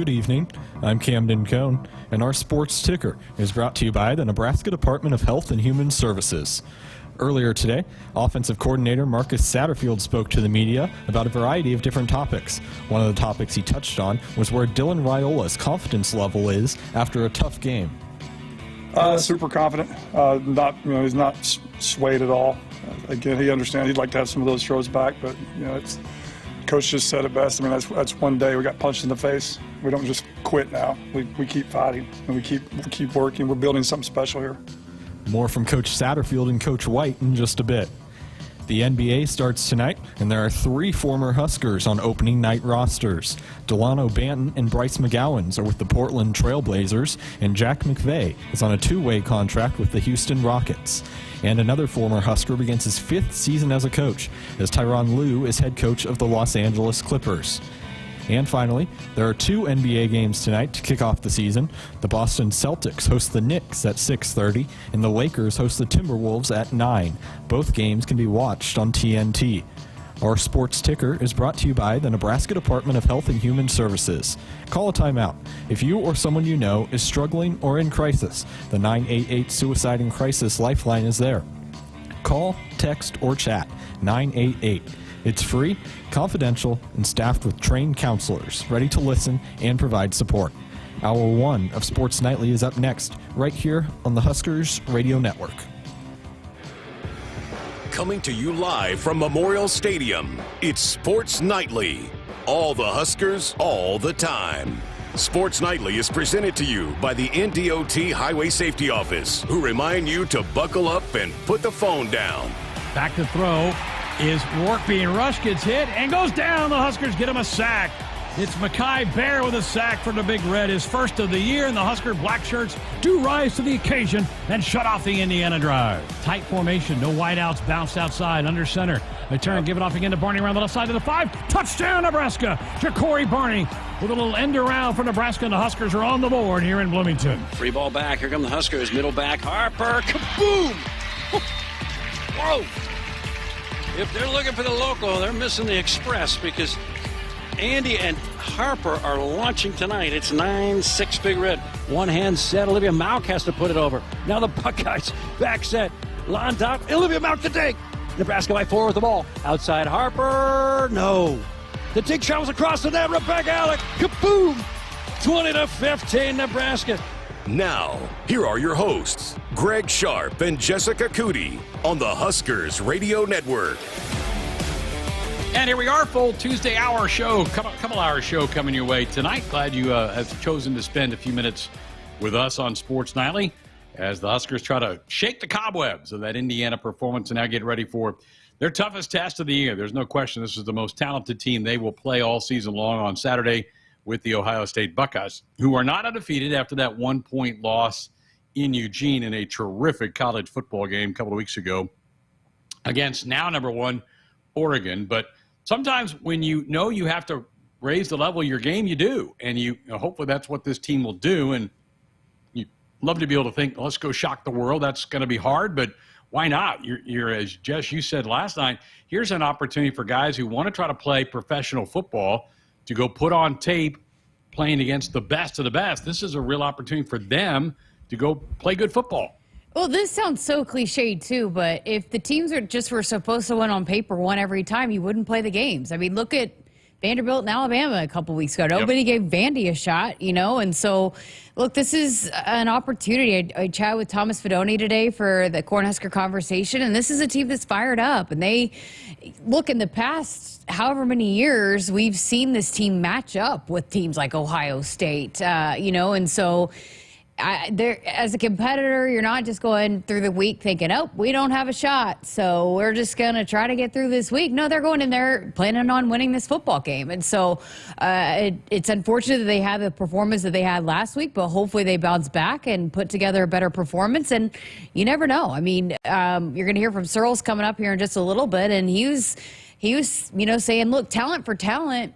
Good evening. I'm Camden Cohn, and our sports ticker is brought to you by the Nebraska Department of Health and Human Services. Earlier today, offensive coordinator Marcus Satterfield spoke to the media about a variety of different topics. One of the topics he touched on was where Dylan Raiola's confidence level is after a tough game. Super confident. He's not swayed at all. Again, he understands he'd like to have some of those throws back, but coach just said it best. I mean, that's one day we got punched in the face. We don't just quit now. We keep fighting and we keep working. We're building something special here. More from Coach Satterfield and Coach White in just a bit. The NBA starts tonight, and there are 3 former Huskers on opening night rosters. Delano Banton and Bryce McGowens are with the Portland Trail Blazers, and Jack McVay is on a 2-way contract with the Houston Rockets. And another former Husker begins his 5th season as a coach, as Tyronn Lue is head coach of the Los Angeles Clippers. And finally, there are 2 NBA games tonight to kick off the season. The Boston Celtics host the Knicks at 6:30, and the Lakers host the Timberwolves at 9. Both games can be watched on TNT. Our sports ticker is brought to you by the Nebraska Department of Health and Human Services. Call a timeout if you or someone you know is struggling or in crisis. The 988 Suicide and Crisis Lifeline is there. Call, text, or chat 988. It's free, confidential, and staffed with trained counselors ready to listen and provide support. Hour 1 of Sports Nightly is up next, right here on the Huskers Radio Network. Coming to you live from Memorial Stadium, it's Sports Nightly. All the Huskers, all the time. Sports Nightly is presented to you by the NDOT Highway Safety Office, who remind you to buckle up and put the phone down. Back to throw is Rourke being rushed, gets hit, and goes down. The Huskers get him a sack. It's Mekhi Bear with a sack for the Big Red, his first of the year, and the Husker black shirts do rise to the occasion and shut off the Indiana drive. Tight formation, no wideouts, bounced outside, under center. They turn, give it off again to Barney around the left side of the 5. Touchdown, Nebraska! Ja'Cory Barney with a little end around for Nebraska, and the Huskers are on the board here in Bloomington. Free ball back. Here come the Huskers. Middle back. Harper. Kaboom! Whoa! If they're looking for the local, they're missing the express because Andy and Harper are launching tonight. It's 9-6 Big Red. One hand set. Olivia Mauk has to put it over. Now the Buckeyes back set. Lawn top. Olivia Mauk to take. Nebraska by 4 with the ball. Outside Harper. No. The dig travels across the net. Rebecca Alec. Kaboom! 20-15 Nebraska. Now, here are your hosts, Greg Sharpe and Jessica Coody on the Huskers Radio Network. And here we are, full Tuesday hour show, couple hour show coming your way tonight. Glad you have chosen to spend a few minutes with us on Sports Nightly as the Huskers try to shake the cobwebs of that Indiana performance and now get ready for their toughest test of the year. There's no question this is the most talented team they will play all season long on Saturday with the Ohio State Buckeyes, who are not undefeated after that 1-point loss in Eugene in a terrific college football game a couple of weeks ago against now number 1 Oregon. But sometimes when you know you have to raise the level of your game, you do. And hopefully that's what this team will do. And you love to be able to think, let's go shock the world. That's going to be hard, but why not? You're as Jess, you said last night, here's an opportunity for guys who want to try to play professional football to go put on tape playing against the best of the best. This is a real opportunity for them to go play good football. Well, this sounds so cliched too, but if the teams were supposed to win on paper one every time, you wouldn't play the games. I mean, look at Vanderbilt and Alabama a couple weeks ago. Nobody gave Vandy a shot, and so, look, this is an opportunity. I chatted with Thomas Fedoni today for the Cornhusker Conversation, and this is a team that's fired up. And they, look, in the past however many years, we've seen this team match up with teams like Ohio State, and so as a competitor, you're not just going through the week thinking, oh, we don't have a shot, so we're just going to try to get through this week. No, they're going in there planning on winning this football game. And so it's unfortunate that they had the performance that they had last week, but hopefully they bounce back and put together a better performance. And you never know. I mean, you're going to hear from Searles coming up here in just a little bit, and he was saying, look, talent for talent,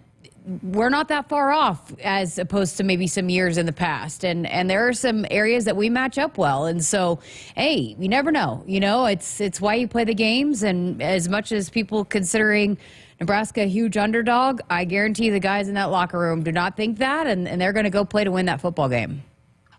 we're not that far off as opposed to maybe some years in the past. And there are some areas that we match up well. And so, hey, you never know. It's why you play the games. And as much as people considering Nebraska a huge underdog? I guarantee the guys in that locker room do not think that, and they're going to go play to win that football game.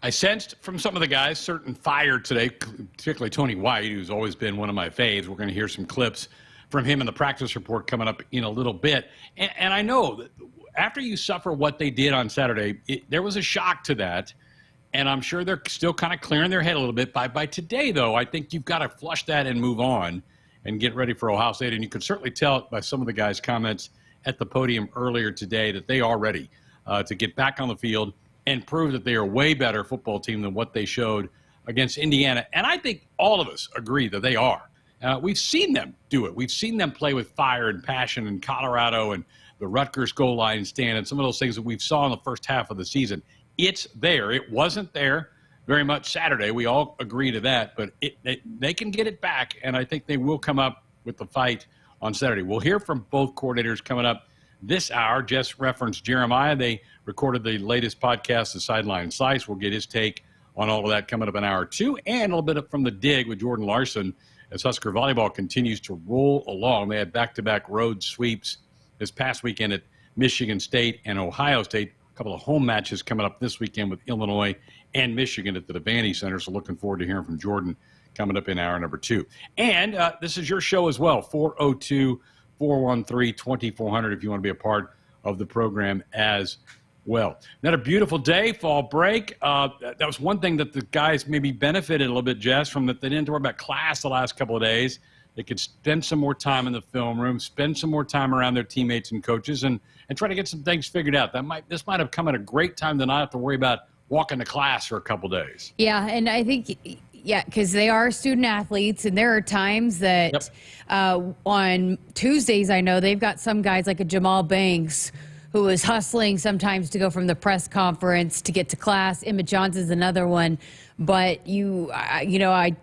I sensed from some of the guys certain fire today, particularly Tony White, who's always been one of my faves. We're going to hear some clips from him in the practice report coming up in a little bit. And I know that after you suffer what they did on Saturday, there was a shock to that. And I'm sure they're still kind of clearing their head a little bit. By today, though, I think you've got to flush that and move on and get ready for Ohio State. And you could certainly tell by some of the guys' comments at the podium earlier today that they are ready to get back on the field and prove that they are a way better football team than what they showed against Indiana. And I think all of us agree that they are. We've seen them do it. We've seen them play with fire and passion in Colorado and the Rutgers goal line stand and some of those things that we saw in the first half of the season. It's there. It wasn't there very much Saturday. We all agree to that. But they can get it back, and I think they will come up with the fight on Saturday. We'll hear from both coordinators coming up this hour. Jess referenced Jeremiah. They recorded the latest podcast, the Sideline Slice. We'll get his take on all of that coming up in hour two, and a little bit from the dig with Jordan Larson as Husker Volleyball continues to roll along. They had back-to-back road sweeps this past weekend at Michigan State and Ohio State. A couple of home matches coming up this weekend with Illinois and Michigan at the Devaney Center. So looking forward to hearing from Jordan coming up in hour number two. And this is your show as well, 402-413-2400 if you want to be a part of the program as well. Another beautiful day, fall break. That was one thing that the guys maybe benefited a little bit, Jess, from that they didn't worry about class the last couple of days. They could spend some more time in the film room, spend some more time around their teammates and coaches, and try to get some things figured out. This might have come at a great time to not have to worry about walking to class for a couple of days. Yeah, and I think, because they are student athletes, and there are times that on Tuesdays, I know they've got some guys like a Jamal Banks who is hustling sometimes to go from the press conference to get to class. Emmett Johnson's another one. But when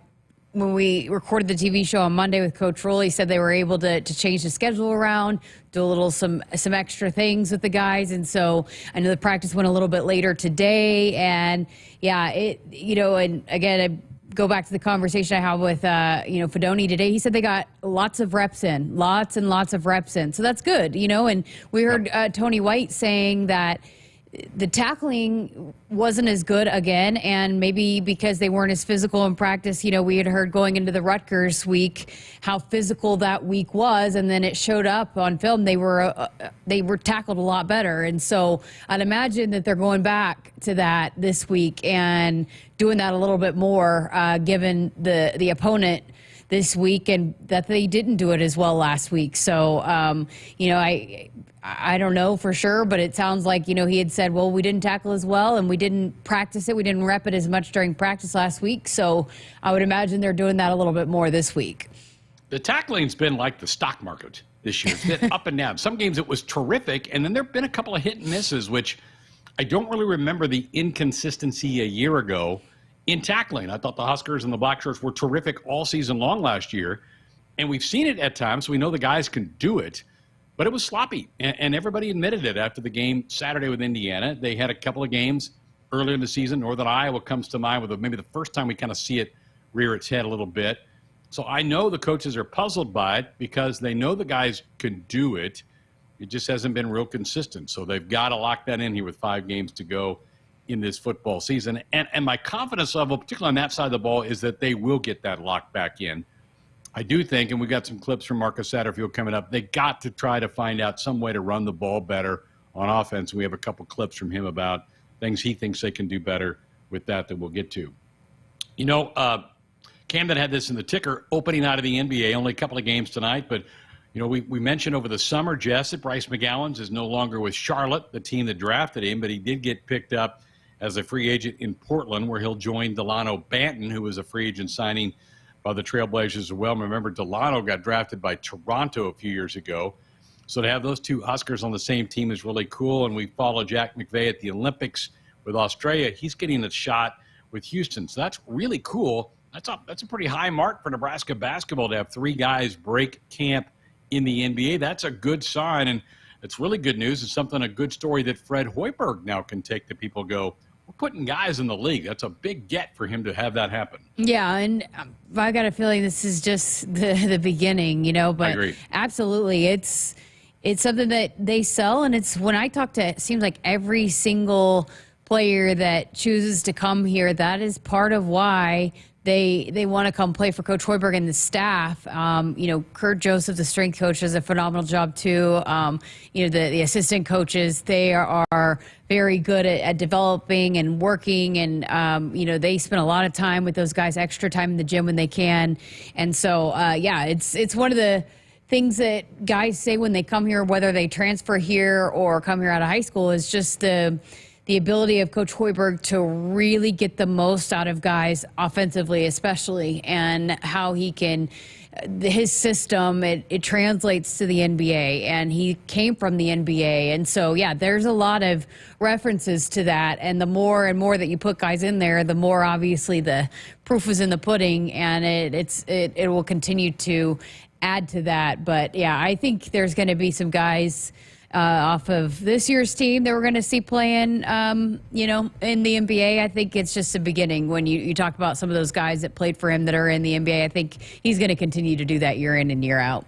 we recorded the TV show on Monday with Coach Rowley, said they were able to change the schedule around, do some extra things with the guys. And so I know the practice went a little bit later today. And and again, I go back to the conversation I had with, Fedoni today. He said they got lots and lots of reps in. So that's good, and we heard Tony White saying that the tackling wasn't as good again, and maybe because they weren't as physical in practice. We had heard going into the Rutgers week how physical that week was, and then it showed up on film. They were tackled a lot better, and so I'd imagine that they're going back to that this week and doing that a little bit more, given the opponent this week, and that they didn't do it as well last week. So, I don't know for sure, but it sounds like, he had said, well, we didn't tackle as well and we didn't practice it. We didn't rep it as much during practice last week. So I would imagine they're doing that a little bit more this week. The tackling's been like the stock market this year. It's been up and down. Some games it was terrific, and then there have been a couple of hit and misses, which I don't really remember the inconsistency a year ago in tackling. I thought the Huskers and the Black Shirts were terrific all season long last year, and we've seen it at times, so we know the guys can do it. But it was sloppy, and everybody admitted it after the game Saturday with Indiana. They had a couple of games earlier in the season. Northern Iowa comes to mind with maybe the first time we kind of see it rear its head a little bit. So I know the coaches are puzzled by it because they know the guys can do it. It just hasn't been real consistent. So they've got to lock that in here with 5 games to go in this football season. And my confidence level, particularly on that side of the ball, is that they will get that locked back in. I do think, and we got some clips from Marcus Satterfield coming up, they got to try to find out some way to run the ball better on offense. We have a couple clips from him about things he thinks they can do better with that we'll get to. Camden had this in the ticker, opening out of the NBA, only a couple of games tonight, but we mentioned over the summer, Jess, that Bryce McGowens is no longer with Charlotte, the team that drafted him, but he did get picked up as a free agent in Portland, where he'll join Delano Banton, who was a free agent signing by the Trailblazers as well. Remember, Delano got drafted by Toronto a few years ago. So to have those two Huskers on the same team is really cool. And we follow Jack McVay at the Olympics with Australia. He's getting a shot with Houston. So that's really cool. That's a pretty high mark for Nebraska basketball to have 3 guys break camp in the NBA. That's a good sign. And it's really good news. It's a good story that Fred Hoiberg now can take to people go, we're putting guys in the league. That's a big get for him to have that happen. Yeah, and I got a feeling this is just the beginning, but I agree. Absolutely. It's, it's something that they sell. And it's when I talk to, it seems like every single player that chooses to come here, that is part of why they want to come play for Coach Hoiberg and the staff. Kurt Joseph, the strength coach, does a phenomenal job too. The assistant coaches, they are very good at developing and working, and they spend a lot of time with those guys, extra time in the gym when they can. And so, it's one of the things that guys say when they come here, whether they transfer here or come here out of high school, is just the ability of Coach Hoiberg to really get the most out of guys offensively, especially, and how he can, his system, it translates to the NBA, and he came from the NBA. And so, there's a lot of references to that. And the more and more that you put guys in there, the more obviously the proof is in the pudding, and it will continue to add to that. But I think there's going to be some guys off of this year's team that we're going to see playing, in the NBA. I think it's just the beginning. When you talk about some of those guys that played for him that are in the NBA, I think he's going to continue to do that year in and year out.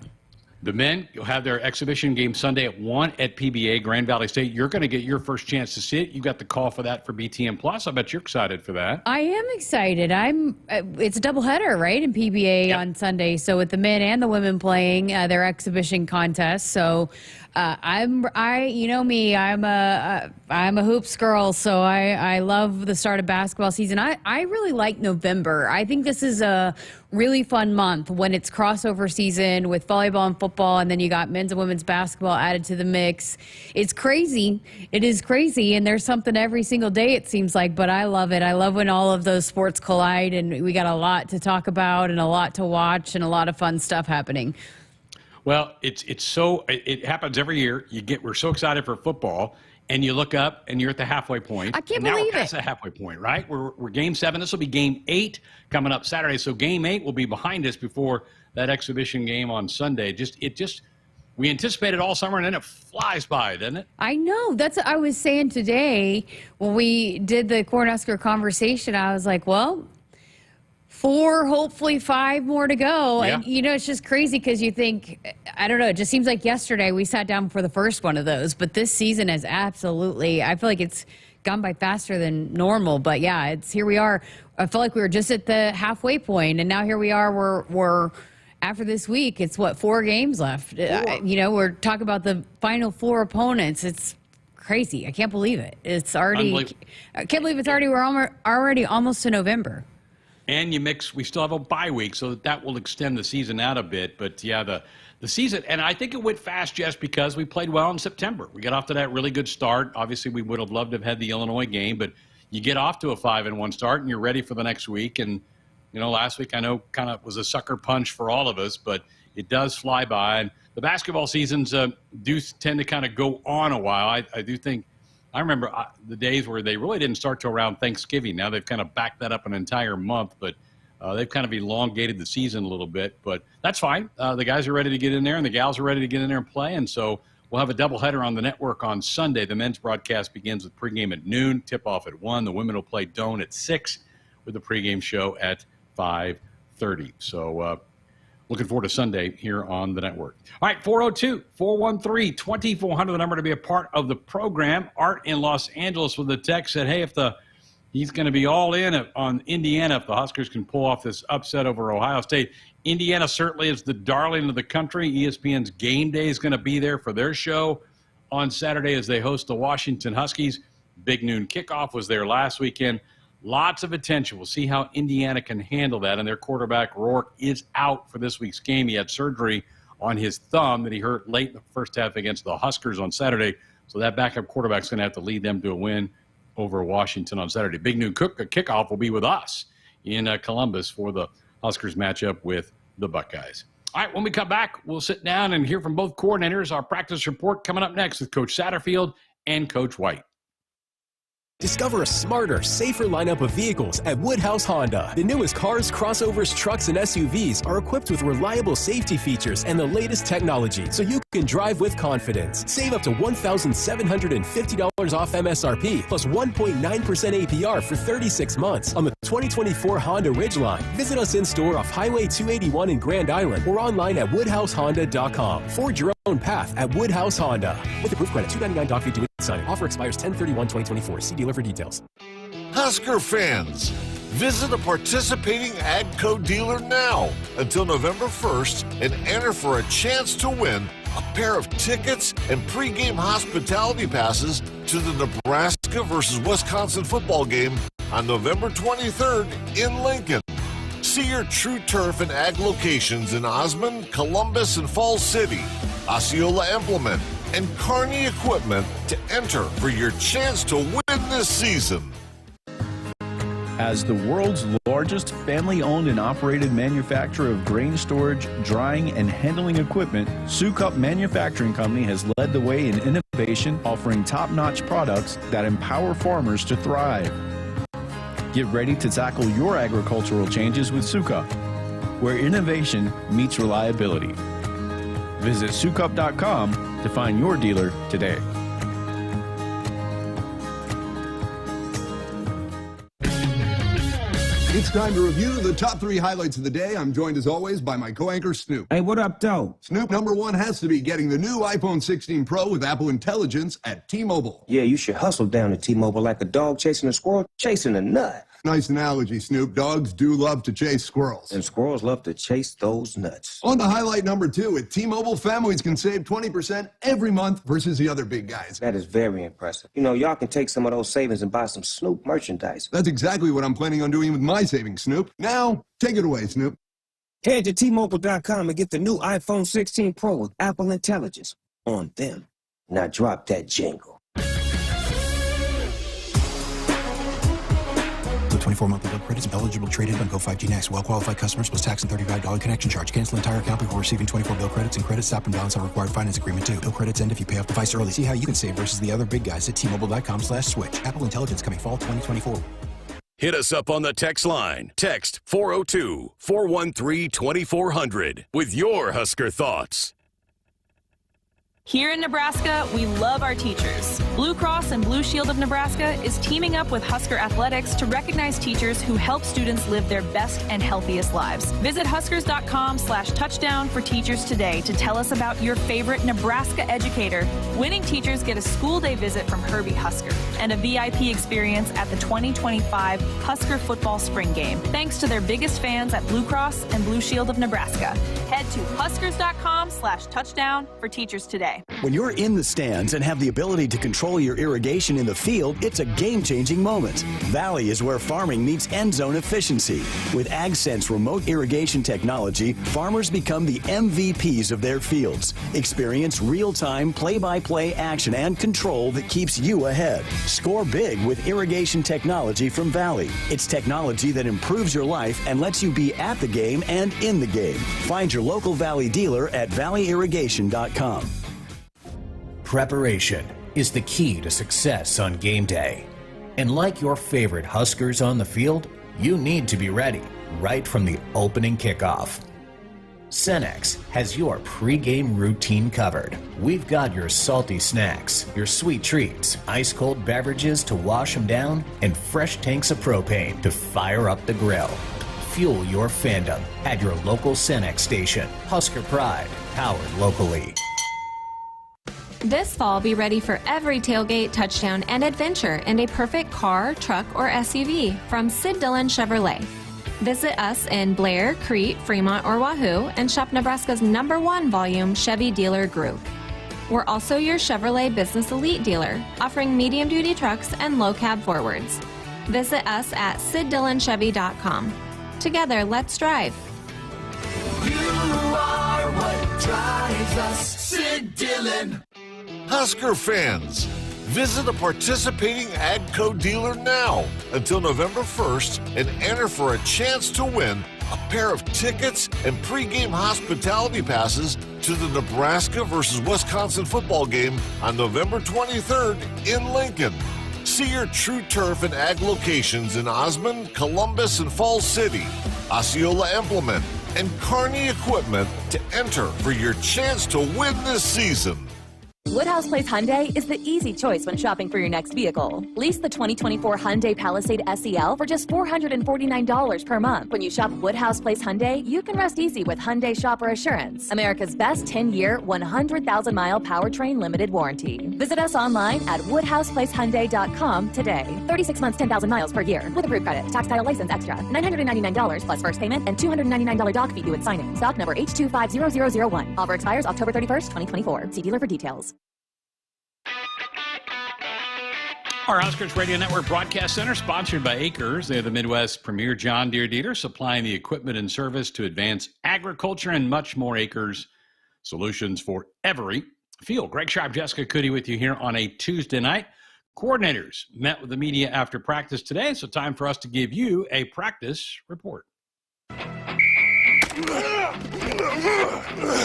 The men, you'll have their exhibition game Sunday at 1 at PBA, Grand Valley State. You're going to get your first chance to see it. You got the call for that for BTN Plus. I bet you're excited for that. I am excited. It's a doubleheader, right, in PBA on Sunday. So with the men and the women playing their exhibition contest. So I'm a hoops girl. So I love the start of basketball season. I really like November. I think this is a really fun month when it's crossover season with volleyball and football, and then you got men's and women's basketball added to the mix. It's crazy. It is crazy, and there's something every single day, it seems like, but I love it. I love when all of those sports collide, and we got a lot to talk about and a lot to watch and a lot of fun stuff happening. Well, it happens every year. We're so excited for football, and you look up and you're at the halfway point. I can't believe it. Now we're past it. the halfway point, right? We're game 7. This will be game 8 coming up Saturday. So game 8 will be behind us before that exhibition game on Sunday. We anticipate it all summer, and then it flies by, doesn't it? I know. That's what I was saying today when we did the Cornhusker conversation. I was like, well, 4, hopefully 5 more to go. Yeah. And, it's just crazy because you think, I don't know, it just seems like yesterday we sat down for the first one of those. But this season has absolutely, I feel like it's gone by faster than normal. But, here we are. I felt like we were just at the halfway point, and now here we are. We're after this week, it's 4 games left. We're talking about the final 4 opponents. It's crazy. I can't believe it. It's already, I can't believe it's already, we're already almost to November. And we still have a bye week, so that will extend the season out a bit. But, the season, and I think it went fast just because we played well in September. We got off to that really good start. Obviously, we would have loved to have had the Illinois game, but you get off to a 5-1 start, and you're ready for the next week. And, last week I know kind of was a sucker punch for all of us, but it does fly by. And the basketball seasons do tend to kind of go on a while. I do think – I remember the days where they really didn't start till around Thanksgiving. Now they've kind of backed that up an entire month, but they've kind of elongated the season a little bit. But that's fine. The guys are ready to get in there, and the gals are ready to get in there and play. And so we'll have a doubleheader on the network on Sunday. The men's broadcast begins with pregame at noon, tip-off at 1. The women will play Doane at 6 with the pregame show at 5:30. So looking forward to Sunday here on the network. All right, 402-413-2400, the number to be a part of the program. Art in Los Angeles with the text said, hey, he's going to be all in on Indiana if the Huskers can pull off this upset over Ohio State. Indiana certainly is the darling of the country. ESPN's Game Day is going to be there for their show on Saturday as they host the Washington Huskies. Big noon kickoff was there last weekend. Lots of attention. We'll see how Indiana can handle that. And their quarterback, Rourke, is out for this week's game. He had surgery on his thumb that he hurt late in the first half against the Huskers on Saturday. So that backup quarterback's going to have to lead them to a win over Washington on Saturday. Big noon kickoff will be with us in Columbus for the Huskers matchup with the Buckeyes. All right, when we come back, we'll sit down and hear from both coordinators. Our practice report coming up next with Coach Satterfield and Coach White. Discover a smarter, safer lineup of vehicles at Woodhouse Honda. The newest cars, crossovers, trucks, and SUVs are equipped with reliable safety features and the latest technology, so you can drive with confidence. Save up to $1,750 off MSRP, plus 1.9% APR for 36 months on the 2024 Honda Ridgeline. Visit us in-store off Highway 281 in Grand Island or online at woodhousehonda.com. Forge your own path at Woodhouse Honda. With approved credit, $299 doc fee due at signing. Offer expires 10/31/2024. See dealer for details. Husker fans, visit a participating AGCO dealer now until November 1st and enter for a chance to win a pair of tickets and pregame hospitality passes to the Nebraska versus Wisconsin football game on November 23rd in Lincoln. See your True Turf and Ag locations in Osmond, Columbus, and Falls City, Osceola Implement, and Kearney Equipment to enter for your chance to win this season. As the world's largest family-owned and operated manufacturer of grain storage, drying, and handling equipment, Sukup Manufacturing Company has led the way in innovation, offering top-notch products that empower farmers to thrive. Get ready to tackle your agricultural changes with Sukup, where innovation meets reliability. Visit sukup.com to find your dealer today. It's time to review the top 3 highlights of the day. I'm joined as always by my co-anchor Snoop. Hey, what up, though? Snoop, number 1 has to be getting the new iPhone 16 Pro with Apple Intelligence at T-Mobile. Yeah, you should hustle down to T-Mobile like a dog chasing a squirrel chasing a nut. Nice analogy, Snoop. Dogs do love to chase squirrels. And squirrels love to chase those nuts. On to highlight number 2, at T-Mobile, families can save 20% every month versus the other big guys. That is very impressive. You know, y'all can take some of those savings and buy some Snoop merchandise. That's exactly what I'm planning on doing with my savings, Snoop. Now, take it away, Snoop. Head to T-Mobile.com and get the new iPhone 16 Pro with Apple Intelligence on them. Now drop that jingle. 24 monthly bill credits eligible trade-in on Go 5G Next. Well-qualified customers plus tax and $35 connection charge. Cancel entire account before receiving 24 bill credits, and credit stop and balance on required finance agreement too. Bill credits end if you pay off device early. See how you can save versus the other big guys at T-Mobile.com/switch. Apple Intelligence coming fall 2024. Hit us up on the text line. Text 402-413-2400 with your Husker thoughts. Here in Nebraska, we love our teachers. Blue Cross and Blue Shield of Nebraska is teaming up with Husker Athletics to recognize teachers who help students live their best and healthiest lives. Visit huskers.com/touchdown for teachers today to tell us about your favorite Nebraska educator. Winning teachers get a school day visit from Herbie Husker and a VIP experience at the 2025 Husker football spring game, thanks to their biggest fans at Blue Cross and Blue Shield of Nebraska. Head to huskers.com/touchdown for teachers today. When you're in the stands and have the ability to control your irrigation in the field, it's a game-changing moment. Valley is where farming meets end zone efficiency. With AgSense remote irrigation technology, farmers become the MVPs of their fields. Experience real-time, play-by-play action and control that keeps you ahead. Score big with irrigation technology from Valley. It's technology that improves your life and lets you be at the game and in the game. Find your local Valley dealer at valleyirrigation.com. Preparation is the key to success on game day. And like your favorite Huskers on the field, you need to be ready right from the opening kickoff. Cenex has your pregame routine covered. We've got your salty snacks, your sweet treats, ice-cold beverages to wash them down, and fresh tanks of propane to fire up the grill. Fuel your fandom at your local Cenex station. Husker Pride, powered locally. This fall, be ready for every tailgate, touchdown, and adventure in a perfect car, truck, or SUV from Sid Dillon Chevrolet. Visit us in Blair, Crete, Fremont, or Wahoo and shop Nebraska's #1 volume Chevy dealer group. We're also your Chevrolet Business Elite dealer, offering medium-duty trucks and low-cab forwards. Visit us at SidDillonChevy.com. Together, let's drive. You are what drives us, Sid Dillon. Husker fans, visit a participating AGCO dealer now until November 1st and enter for a chance to win a pair of tickets and pregame hospitality passes to the Nebraska versus Wisconsin football game on November 23rd in Lincoln. See your True Turf and Ag locations in Osmond, Columbus, and Falls City, Osceola Implement, and Kearney Equipment to enter for your chance to win this season. Woodhouse Place Hyundai is the easy choice when shopping for your next vehicle. Lease the 2024 Hyundai Palisade SEL for just $449 per month. When you shop Woodhouse Place Hyundai, you can rest easy with Hyundai Shopper Assurance, America's best 10-year, 100,000-mile powertrain limited warranty. Visit us online at woodhouseplacehyundai.com today. 36 months, 10,000 miles per year with approved credit. Tax title license extra. $999 plus first payment and $299 doc fee due at signing. Stock number H250001. Offer expires October 31st, 2024. See dealer for details. Our Huskers Radio Network Broadcast Center, sponsored by Akrs. They're the Midwest's premier John Deere dealer, supplying the equipment and service to advance agriculture and much more. Akrs, solutions for every field. Greg Sharpe, Jessica Coody with you here on a Tuesday night. Coordinators met with the media after practice today, so time for us to give you a practice report.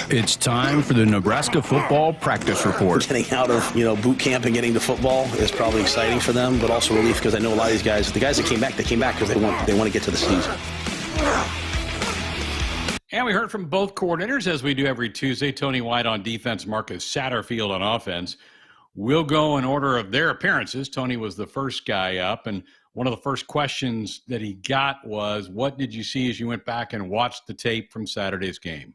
It's time for the Nebraska football practice report. Getting out of, boot camp and getting to football is probably exciting for them, but also relief because I know a lot of these guys, the guys that came back, they came back because they want to get to the season. And we heard from both coordinators, as we do every Tuesday. Tony White on defense, Marcus Satterfield on offense. We'll go in order of their appearances. Tony was the first guy up, and one of the first questions that he got was, what did you see as you went back and watched the tape from Saturday's game?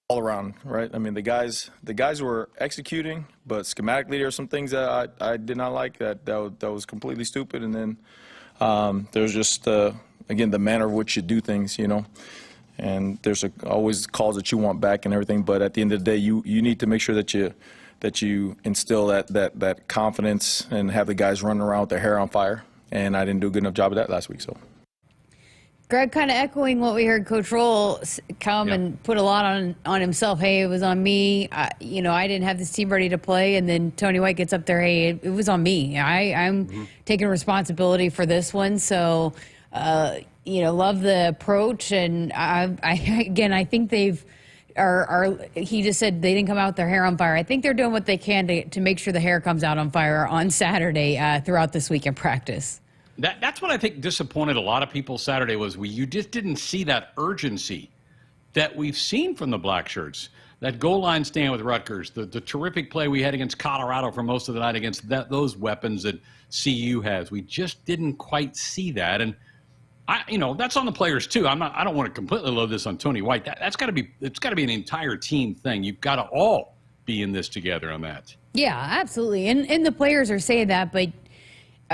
All around, right? I mean, the guys were executing, but schematically there were some things that I did not like that was completely stupid. And then there's just again the manner of which you do things, And there's always calls that you want back and everything, but at the end of the day, you need to make sure that you instill that confidence and have the guys running around with their hair on fire. And I didn't do a good enough job of that last week, so. Greg, kind of echoing what we heard Coach Roll come and put a lot on himself. Hey, it was on me. I didn't have this team ready to play. And then Tony White gets up there. Hey, it was on me. I'm taking responsibility for this one. So, love the approach. And I think they've he just said they didn't come out with their hair on fire. I think they're doing what they can to make sure the hair comes out on fire on Saturday throughout this week in practice. That's what I think disappointed a lot of people Saturday was you just didn't see that urgency that we've seen from the Black Shirts. That goal line stand with Rutgers, the terrific play we had against Colorado for most of the night against those weapons that CU has. We just didn't quite see that. And that's on the players too. I don't want to completely load this on Tony White. It's got to be an entire team thing. You've got to all be in this together on that. Yeah, absolutely. And the players are saying that, but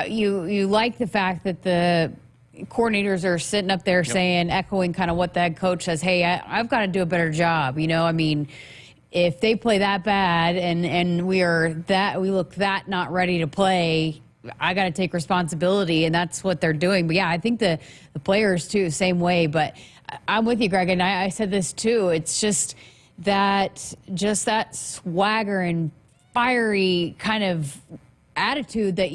you like the fact that the coordinators are sitting up there saying, echoing kind of what that coach says, hey, I've got to do a better job. If they play that bad and we look that not ready to play, I got to take responsibility, and that's what they're doing. But yeah, I think the players too, same way. But I'm with you, Greg, and I said this too. It's just that swagger and fiery kind of attitude that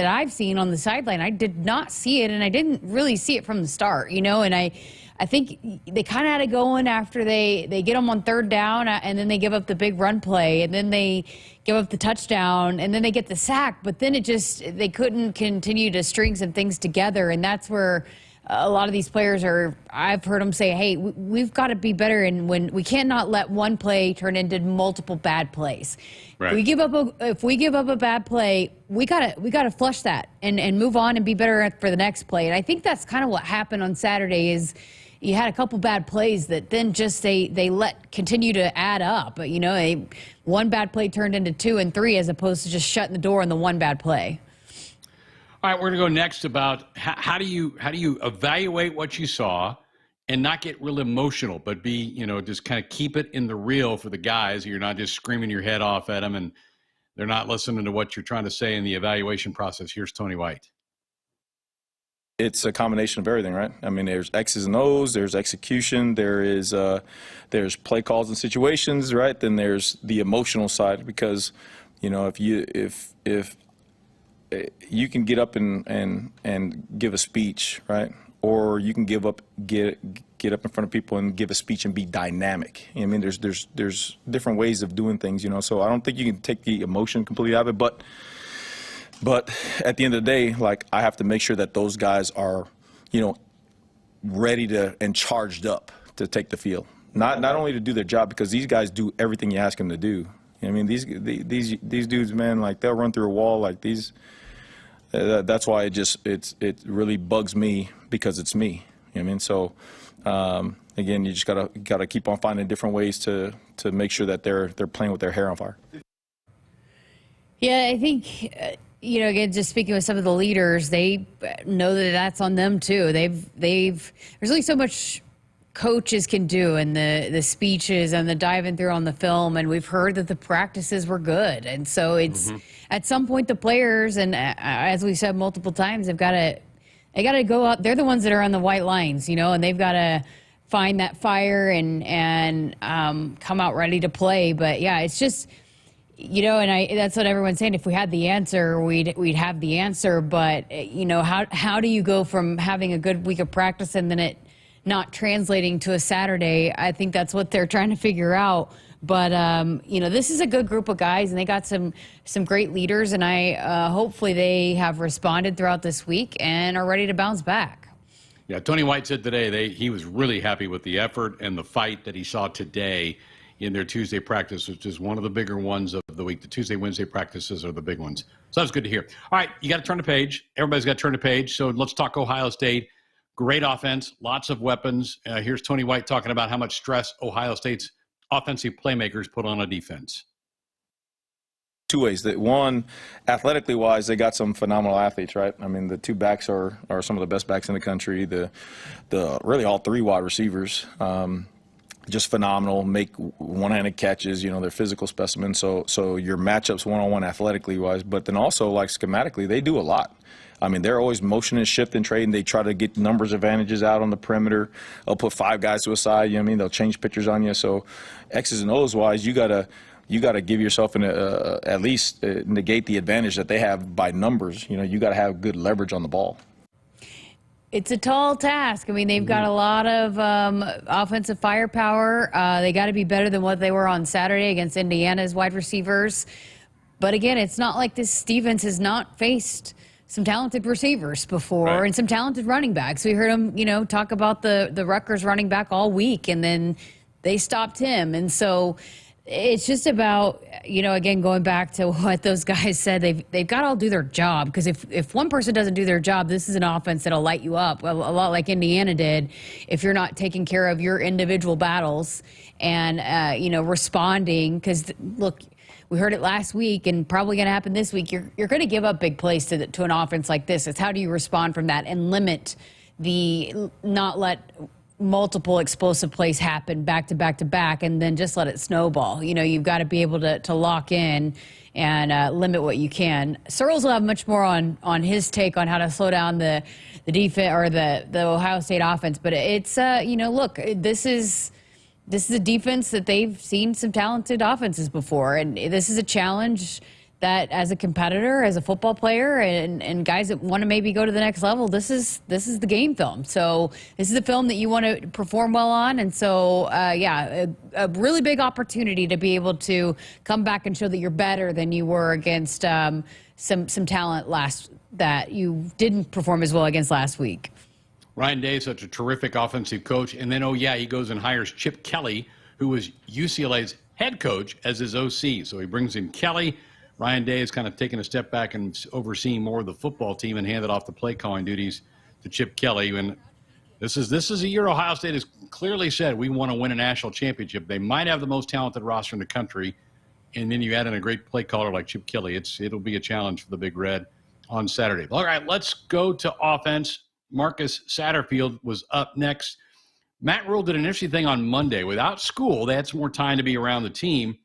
I've seen on the sideline. I did not see it, and I didn't really see it from the start, and I think they kind of had it going after they get them on third down, and then they give up the big run play, and then they give up the touchdown, and then they get the sack, but then they couldn't continue to string some things together, and that's where a lot of these players I've heard them say, hey, we've got to be better, and when we cannot let one play turn into multiple bad plays. Right. If we give up a bad play, we gotta flush that and move on and be better for the next play. And I think that's kind of what happened on Saturday is you had a couple bad plays that then just they let continue to add up. But one bad play turned into 2 and 3 as opposed to just shutting the door on the one bad play. All right, we're going to go next about how do you evaluate what you saw and not get real emotional, but be, just kind of keep it in the real for the guys. You're not just screaming your head off at them and they're not listening to what you're trying to say in the evaluation process. Here's Tony White. It's a combination of everything, right? I mean, there's X's and O's, there's execution, there's play calls and situations, right? Then there's the emotional side because, if you can get up and give a speech, right? Or you can give get up in front of people and give a speech and be dynamic. I mean, there's different ways of doing things, you know. So I don't think you can take the emotion completely out of it. But at the end of the day, like, I have to make sure that those guys are, you know, ready to and charged up to take the field. Not only to do their job, because these guys do everything you ask them to do. I mean, these dudes, man, like, they'll run through a wall like these. That's why it really bugs me, because it's me. You know what I mean? So again, you just gotta keep on finding different ways to make sure that they're playing with their hair on fire. Yeah, I think you know, again, just speaking with some of the leaders, they know that that's on them too. There's only so much coaches can do, and the speeches and the diving through on the film, and we've heard that the practices were good, and so it's at some point the players, and as we said multiple times, they got to go out. They're the ones that are on the white lines, you know, and they've got to find that fire and come out ready to play. But yeah, it's just, you know, and that's what everyone's saying. If we had the answer, we'd have the answer. But you know, how do you go from having a good week of practice and then it not translating to a Saturday? I think that's what they're trying to figure out. But you know, this is a good group of guys, and they got some great leaders, and I hopefully they have responded throughout this week and are ready to bounce back. Yeah, Tony White said today he was really happy with the effort and the fight that he saw today in their Tuesday practice, which is one of the bigger ones of the week. The Tuesday, Wednesday practices are the big ones. So that's good to hear. All right, you got to turn the page. Everybody's got to turn the page. So let's talk Ohio State. Great offense, lots of weapons. Here's Tony White talking about how much stress Ohio State's offensive playmakers put on a defense. Two ways. That one, athletically wise, they got some phenomenal athletes, right? I mean, the two backs are some of the best backs in the country. The really all three wide receivers, just phenomenal. Make one-handed catches. You know, they're physical specimens. So your matchups one-on-one athletically wise, but then also like schematically, they do a lot. I mean, they're always motioning, shifting, trading. They try to get numbers advantages out on the perimeter. They'll put five guys to a side. You know what I mean? They'll change pictures on you. So X's and O's wise, you gotta give yourself at least negate the advantage that they have by numbers. You know, you gotta have good leverage on the ball. It's a tall task. I mean, they've got a lot of offensive firepower. They got to be better than what they were on Saturday against Indiana's wide receivers. But again, it's not like this Stevens has not faced some talented receivers before, and some talented running backs. We heard him, you know, talk about the Rutgers running back all week, and then they stopped him. And so it's just about, you know, again, going back to what those guys said, they've got to all do their job, because if one person doesn't do their job, this is an offense that'll light you up, a lot like Indiana did, if you're not taking care of your individual battles and, you know, responding. Because, look, we heard it last week, and probably going to happen this week. You're going to give up big plays to an offense like this. It's how do you respond from that and limit not let multiple explosive plays happen back to back to back, and then just let it snowball. You know, you've got to be able to lock in and limit what you can. Searles will have much more on his take on how to slow down the defense or the Ohio State offense. But it's you know, look, this is a defense that they've seen some talented offenses before, and this is a challenge that, as a competitor, as a football player, and guys that want to maybe go to the next level, this is the game film. So this is the film that you want to perform well on, and so yeah, a really big opportunity to be able to come back and show that you're better than you were against some talent that you didn't perform as well against last week. Ryan Day is such a terrific offensive coach. And then, he goes and hires Chip Kelly, who was UCLA's head coach, as his OC. So he brings in Kelly. Ryan Day is kind of taking a step back and overseeing more of the football team and handed off the play calling duties to Chip Kelly. And this is a year Ohio State has clearly said we want to win a national championship. They might have the most talented roster in the country, and then you add in a great play caller like Chip Kelly. It'll be a challenge for the Big Red on Saturday. All right, let's go to offense. Marcus Satterfield was up next. Matt Rule did an interesting thing on Monday. Without school, they had some more time to be around the team,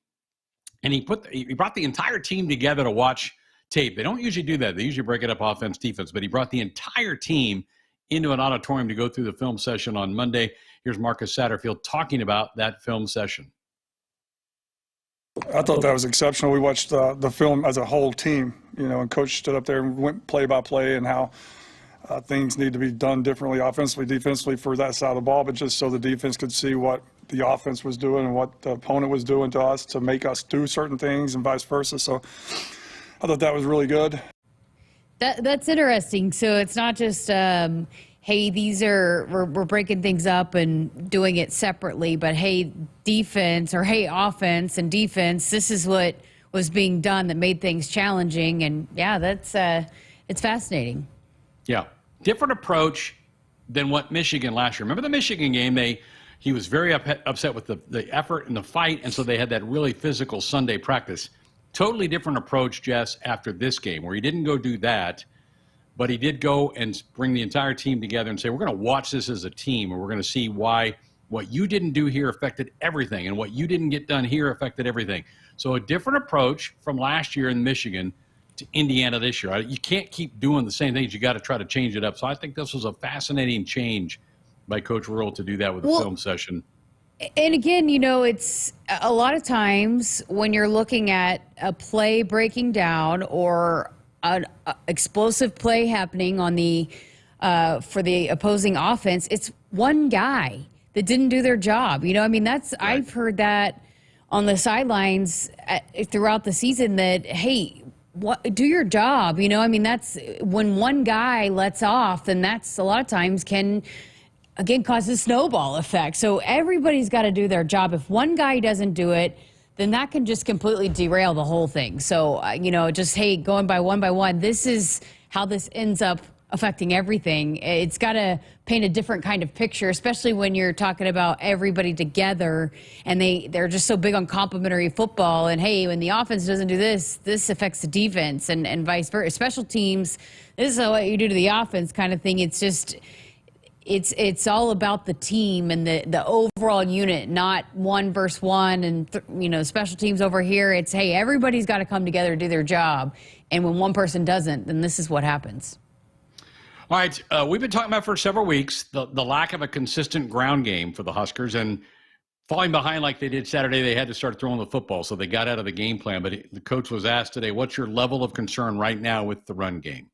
and he brought the entire team together to watch tape. They don't usually do that. They usually break it up offense, defense, but he brought the entire team into an auditorium to go through the film session on Monday. Here's Marcus Satterfield talking about that film session. I thought that was exceptional. We watched the film as a whole team, you know, and Coach stood up there and went play by play, and how things need to be done differently offensively, defensively for that side of the ball, but just so the defense could see what the offense was doing and what the opponent was doing to us to make us do certain things and vice versa. So I thought that was really good. That's interesting. So it's not just, hey, we're breaking things up and doing it separately, but hey, defense, or hey, offense and defense, this is what was being done that made things challenging. And yeah, it's fascinating. Yeah. Different approach than what Michigan last year. Remember the Michigan game? He was very upset with the effort and the fight, and so they had that really physical Sunday practice. Totally different approach, Jess, after this game, where he didn't go do that, but he did go and bring the entire team together and say, we're going to watch this as a team, and we're going to see why what you didn't do here affected everything, and what you didn't get done here affected everything. So a different approach from last year in Michigan to Indiana this year. You can't keep doing the same things. You got to try to change it up. So I think this was a fascinating change by Coach Rural to do that with the film session. And again, it's a lot of times when you're looking at a play breaking down or an explosive play happening on for the opposing offense, it's one guy that didn't do their job. Right. I've heard that on the sidelines throughout the season that, hey, do your job. That's when one guy lets off, then that's a lot of times can, again, cause a snowball effect. So everybody's got to do their job. If one guy doesn't do it, then that can just completely derail the whole thing. So, just, hey, going by one, this is how this ends up affecting everything. It's got to paint a different kind of picture, especially when you're talking about everybody together and they're just so big on complementary football. And hey, when the offense doesn't do this affects the defense and vice versa. Special teams, this is what you do to the offense kind of thing. It's just, it's all about the team and the overall unit, not one versus one and, special teams over here. It's, hey, everybody's got to come together and do their job. And when one person doesn't, then this is what happens. All right, we've been talking about for several weeks the lack of a consistent ground game for the Huskers, and falling behind like they did Saturday, they had to start throwing the football, so they got out of the game plan. But the coach was asked today, what's your level of concern right now with the run game?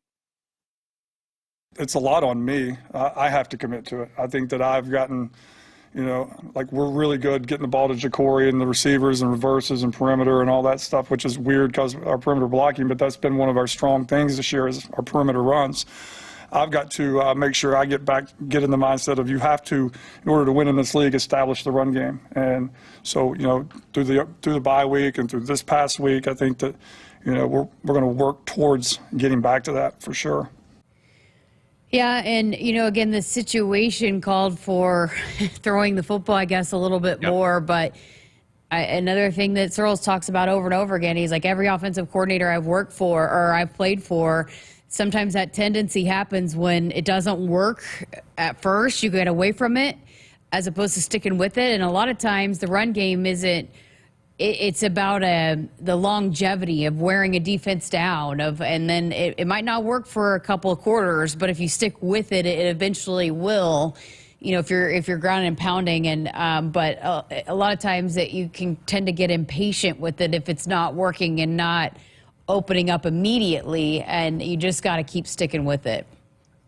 It's a lot on me. I have to commit to it. I think that I've gotten, we're really good getting the ball to Jacory and the receivers and reverses and perimeter and all that stuff, which is weird because our perimeter blocking, but that's been one of our strong things this year is our perimeter runs. I've got to make sure I get in the mindset of you have to, in order to win in this league, establish the run game. And so, through the bye week and through this past week, I think that, we're going to work towards getting back to that for sure. Yeah, and, again, the situation called for throwing the football, I guess, a little bit more. But another thing that Searles talks about over and over again, he's like, every offensive coordinator I've worked for or I've played for, sometimes that tendency happens when it doesn't work at first. You get away from it as opposed to sticking with it. And a lot of times the run game isn't – it's about the longevity of wearing a defense down. And then it might not work for a couple of quarters, but if you stick with it, it eventually will, if you're grounding and pounding. And but a lot of times that you can tend to get impatient with it if it's not working and not – opening up immediately, and you just got to keep sticking with it.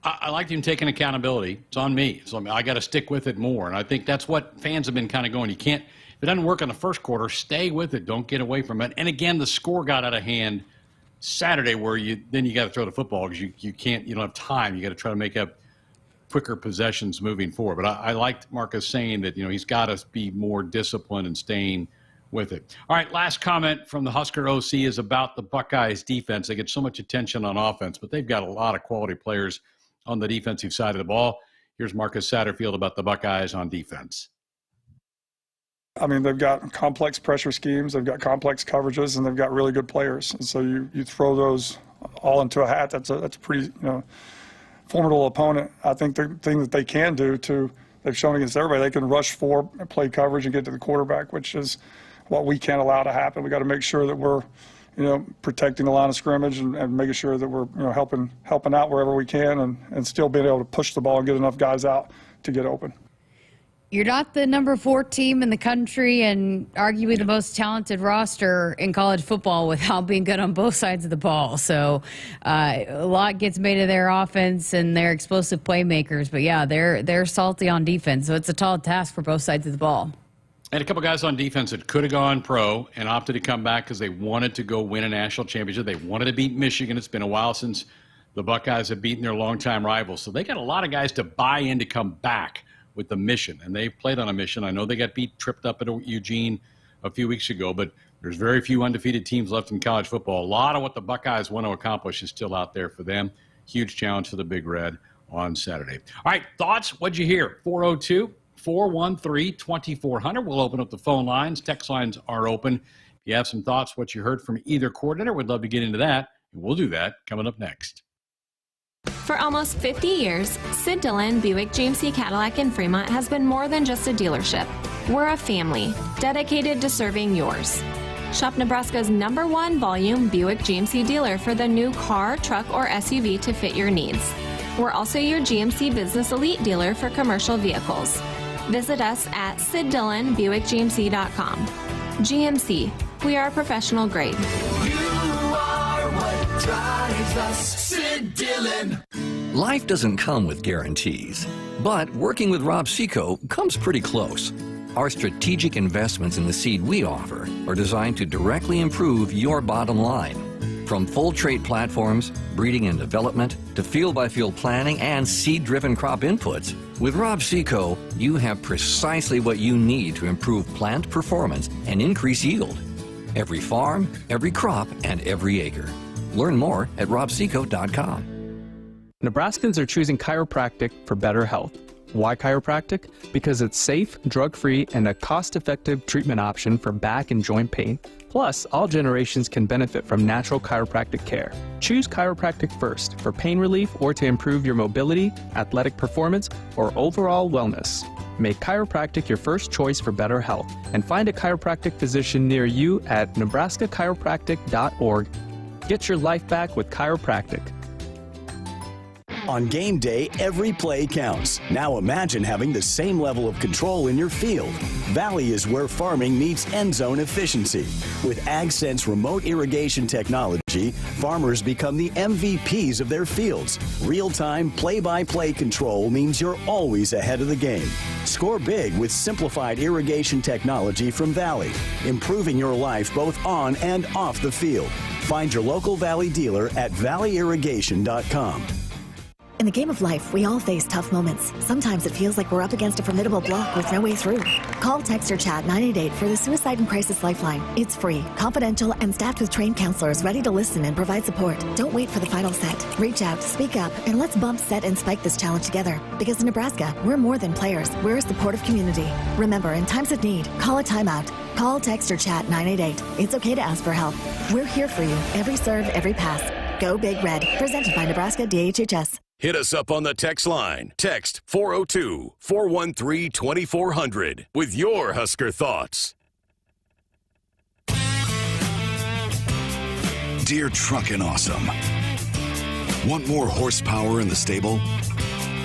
I like him taking accountability. It's on me. So I got to stick with it more. And I think that's what fans have been kind of going. You can't, if it doesn't work in the first quarter, stay with it. Don't get away from it. And again, the score got out of hand Saturday where you got to throw the football because you don't have time. You got to try to make up quicker possessions moving forward. But I liked Marcus saying that, he's got to be more disciplined and staying with it. All right, last comment from the Husker OC is about the Buckeyes defense. They get so much attention on offense, but they've got a lot of quality players on the defensive side of the ball. Here's Marcus Satterfield about the Buckeyes on defense. They've got complex pressure schemes, they've got complex coverages, and they've got really good players. And so you throw those all into a hat, that's a pretty formidable opponent. I think the thing that they can do, they've shown against everybody, they can rush for, play coverage, and get to the quarterback, which is what we can't allow to happen. We got to make sure that we're, protecting the line of scrimmage and making sure that we're, helping out wherever we can and still being able to push the ball and get enough guys out to get open. You're not the number 4 team in the country and arguably the most talented roster in college football without being good on both sides of the ball. So a lot gets made of their offense and their explosive playmakers. But, yeah, they're salty on defense. So it's a tall task for both sides of the ball. And a couple guys on defense that could have gone pro and opted to come back because they wanted to go win a national championship. They wanted to beat Michigan. It's been a while since the Buckeyes have beaten their longtime rivals. So they got a lot of guys to buy in to come back with the mission. And they played on a mission. I know they got tripped up at Eugene a few weeks ago, but there's very few undefeated teams left in college football. A lot of what the Buckeyes want to accomplish is still out there for them. Huge challenge for the Big Red on Saturday. All right, thoughts? What'd you hear? 402-413-2400. We'll open up the phone lines. Text lines are open. If you have some thoughts, what you heard from either coordinator, we'd love to get into that. And we'll do that coming up next. For almost 50 years, Sid Dillon Buick GMC Cadillac in Fremont has been more than just a dealership. We're a family dedicated to serving yours. Shop Nebraska's #1 volume Buick GMC dealer for the new car, truck, or SUV to fit your needs. We're also your GMC Business Elite dealer for commercial vehicles. Visit us at SidDillonBuickGMC.com. GMC, we are professional grade. Drives us, Sid Dillon. Life doesn't come with guarantees, but working with Rob Seco comes pretty close. Our strategic investments in the seed we offer are designed to directly improve your bottom line. From full trait platforms, breeding and development, to field-by-field planning and seed-driven crop inputs, with Rob Seco, you have precisely what you need to improve plant performance and increase yield. Every farm, every crop, and every acre. Learn more at robseco.com. Nebraskans are choosing chiropractic for better health. Why chiropractic? Because it's safe, drug-free, and a cost-effective treatment option for back and joint pain. Plus, all generations can benefit from natural chiropractic care. Choose chiropractic first for pain relief or to improve your mobility, athletic performance, or overall wellness. Make chiropractic your first choice for better health, and find a chiropractic physician near you at nebraskachiropractic.org. Get your life back with chiropractic. On game day, every play counts. Now imagine having the same level of control in your field. Valley is where farming meets end zone efficiency. With AgSense remote irrigation technology, farmers become the MVPs of their fields. Real-time, play-by-play control means you're always ahead of the game. Score big with simplified irrigation technology from Valley, improving your life both on and off the field. Find your local Valley dealer at valleyirrigation.com. In the game of life, we all face tough moments. Sometimes it feels like we're up against a formidable block with no way through. Call, text, or chat 988 for the Suicide and Crisis Lifeline. It's free, confidential, and staffed with trained counselors ready to listen and provide support. Don't wait for the final set. Reach out, speak up, and let's bump, set, and spike this challenge together. Because in Nebraska, we're more than players. We're a supportive community. Remember, in times of need, call a timeout. Call, text, or chat 988. It's okay to ask for help. We're here for you. Every serve, every pass. Go Big Red. Presented by Nebraska DHHS. Hit us up on the text line. Text 402-413-2400 with your Husker thoughts. Dear Truckin' Awesome. Want more horsepower in the stable?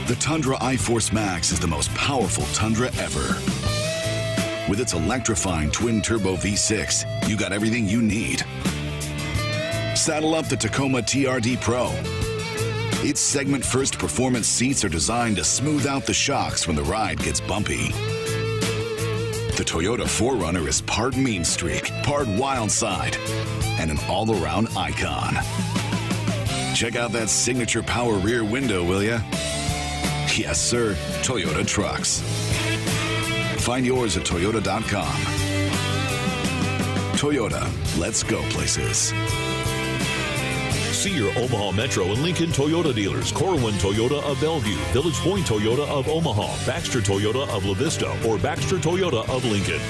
The Tundra iForce Max is the most powerful Tundra ever. With its electrifying twin-turbo V6, you got everything you need. Saddle up the Tacoma TRD Pro. Its segment-first performance seats are designed to smooth out the shocks when the ride gets bumpy. The Toyota 4Runner is part mean streak, part wild side, and an all-around icon. Check out that signature power rear window, will ya? Yes, sir, Toyota trucks. Find yours at Toyota.com. Toyota, let's go places. See your Omaha Metro and Lincoln Toyota dealers. Corwin Toyota of Bellevue, Village Point Toyota of Omaha, Baxter Toyota of La Vista, or Baxter Toyota of Lincoln.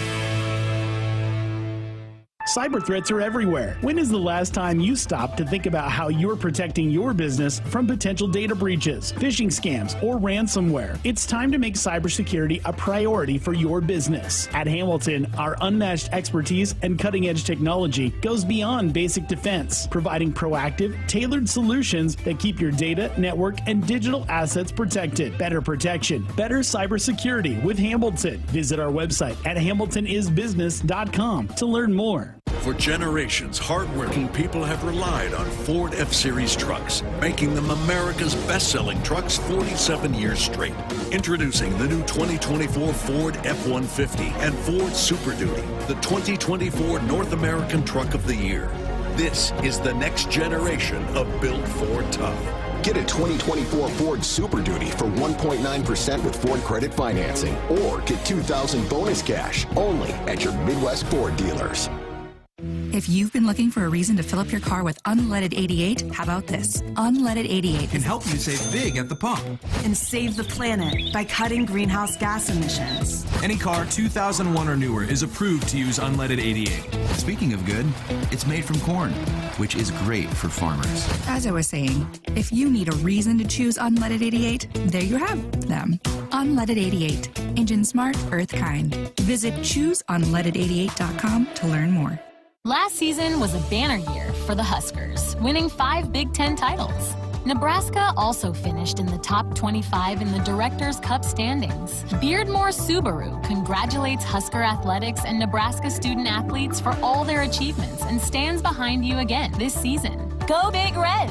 Cyber threats are everywhere. When is the last time you stopped to think about how you're protecting your business from potential data breaches, phishing scams, or ransomware? It's time to make cybersecurity a priority for your business. At Hamilton, our unmatched expertise and cutting-edge technology goes beyond basic defense, providing proactive, tailored solutions that keep your data, network, and digital assets protected. Better protection, better cybersecurity with Hamilton. Visit our website at hamiltonisbusiness.com to learn more. For generations, hardworking people have relied on Ford F-Series trucks, making them America's best-selling trucks 47 years straight. Introducing the new 2024 Ford F-150 and Ford Super Duty, the 2024 North American Truck of the Year. This is the next generation of built Ford tough. Get a 2024 Ford Super Duty for 1.9% with Ford credit financing, or get $2,000 bonus cash only at your Midwest Ford dealers. If you've been looking for a reason to fill up your car with unleaded 88, how about this? Unleaded 88 can help you save big at the pump and save the planet by cutting greenhouse gas emissions. Any car 2001 or newer is approved to use unleaded 88. Speaking of good, it's made from corn, which is great for farmers. As I was saying, if you need a reason to choose unleaded 88, there you have them. Unleaded 88. Engine smart, earth kind. Visit chooseunleaded88.com to learn more. Last season was a banner year for the Huskers, winning 5 Big Ten titles. Nebraska also finished in the top 25 in the Directors' Cup standings. Beardmore Subaru congratulates Husker Athletics and Nebraska student athletes for all their achievements and stands behind you again this season. Go Big Red!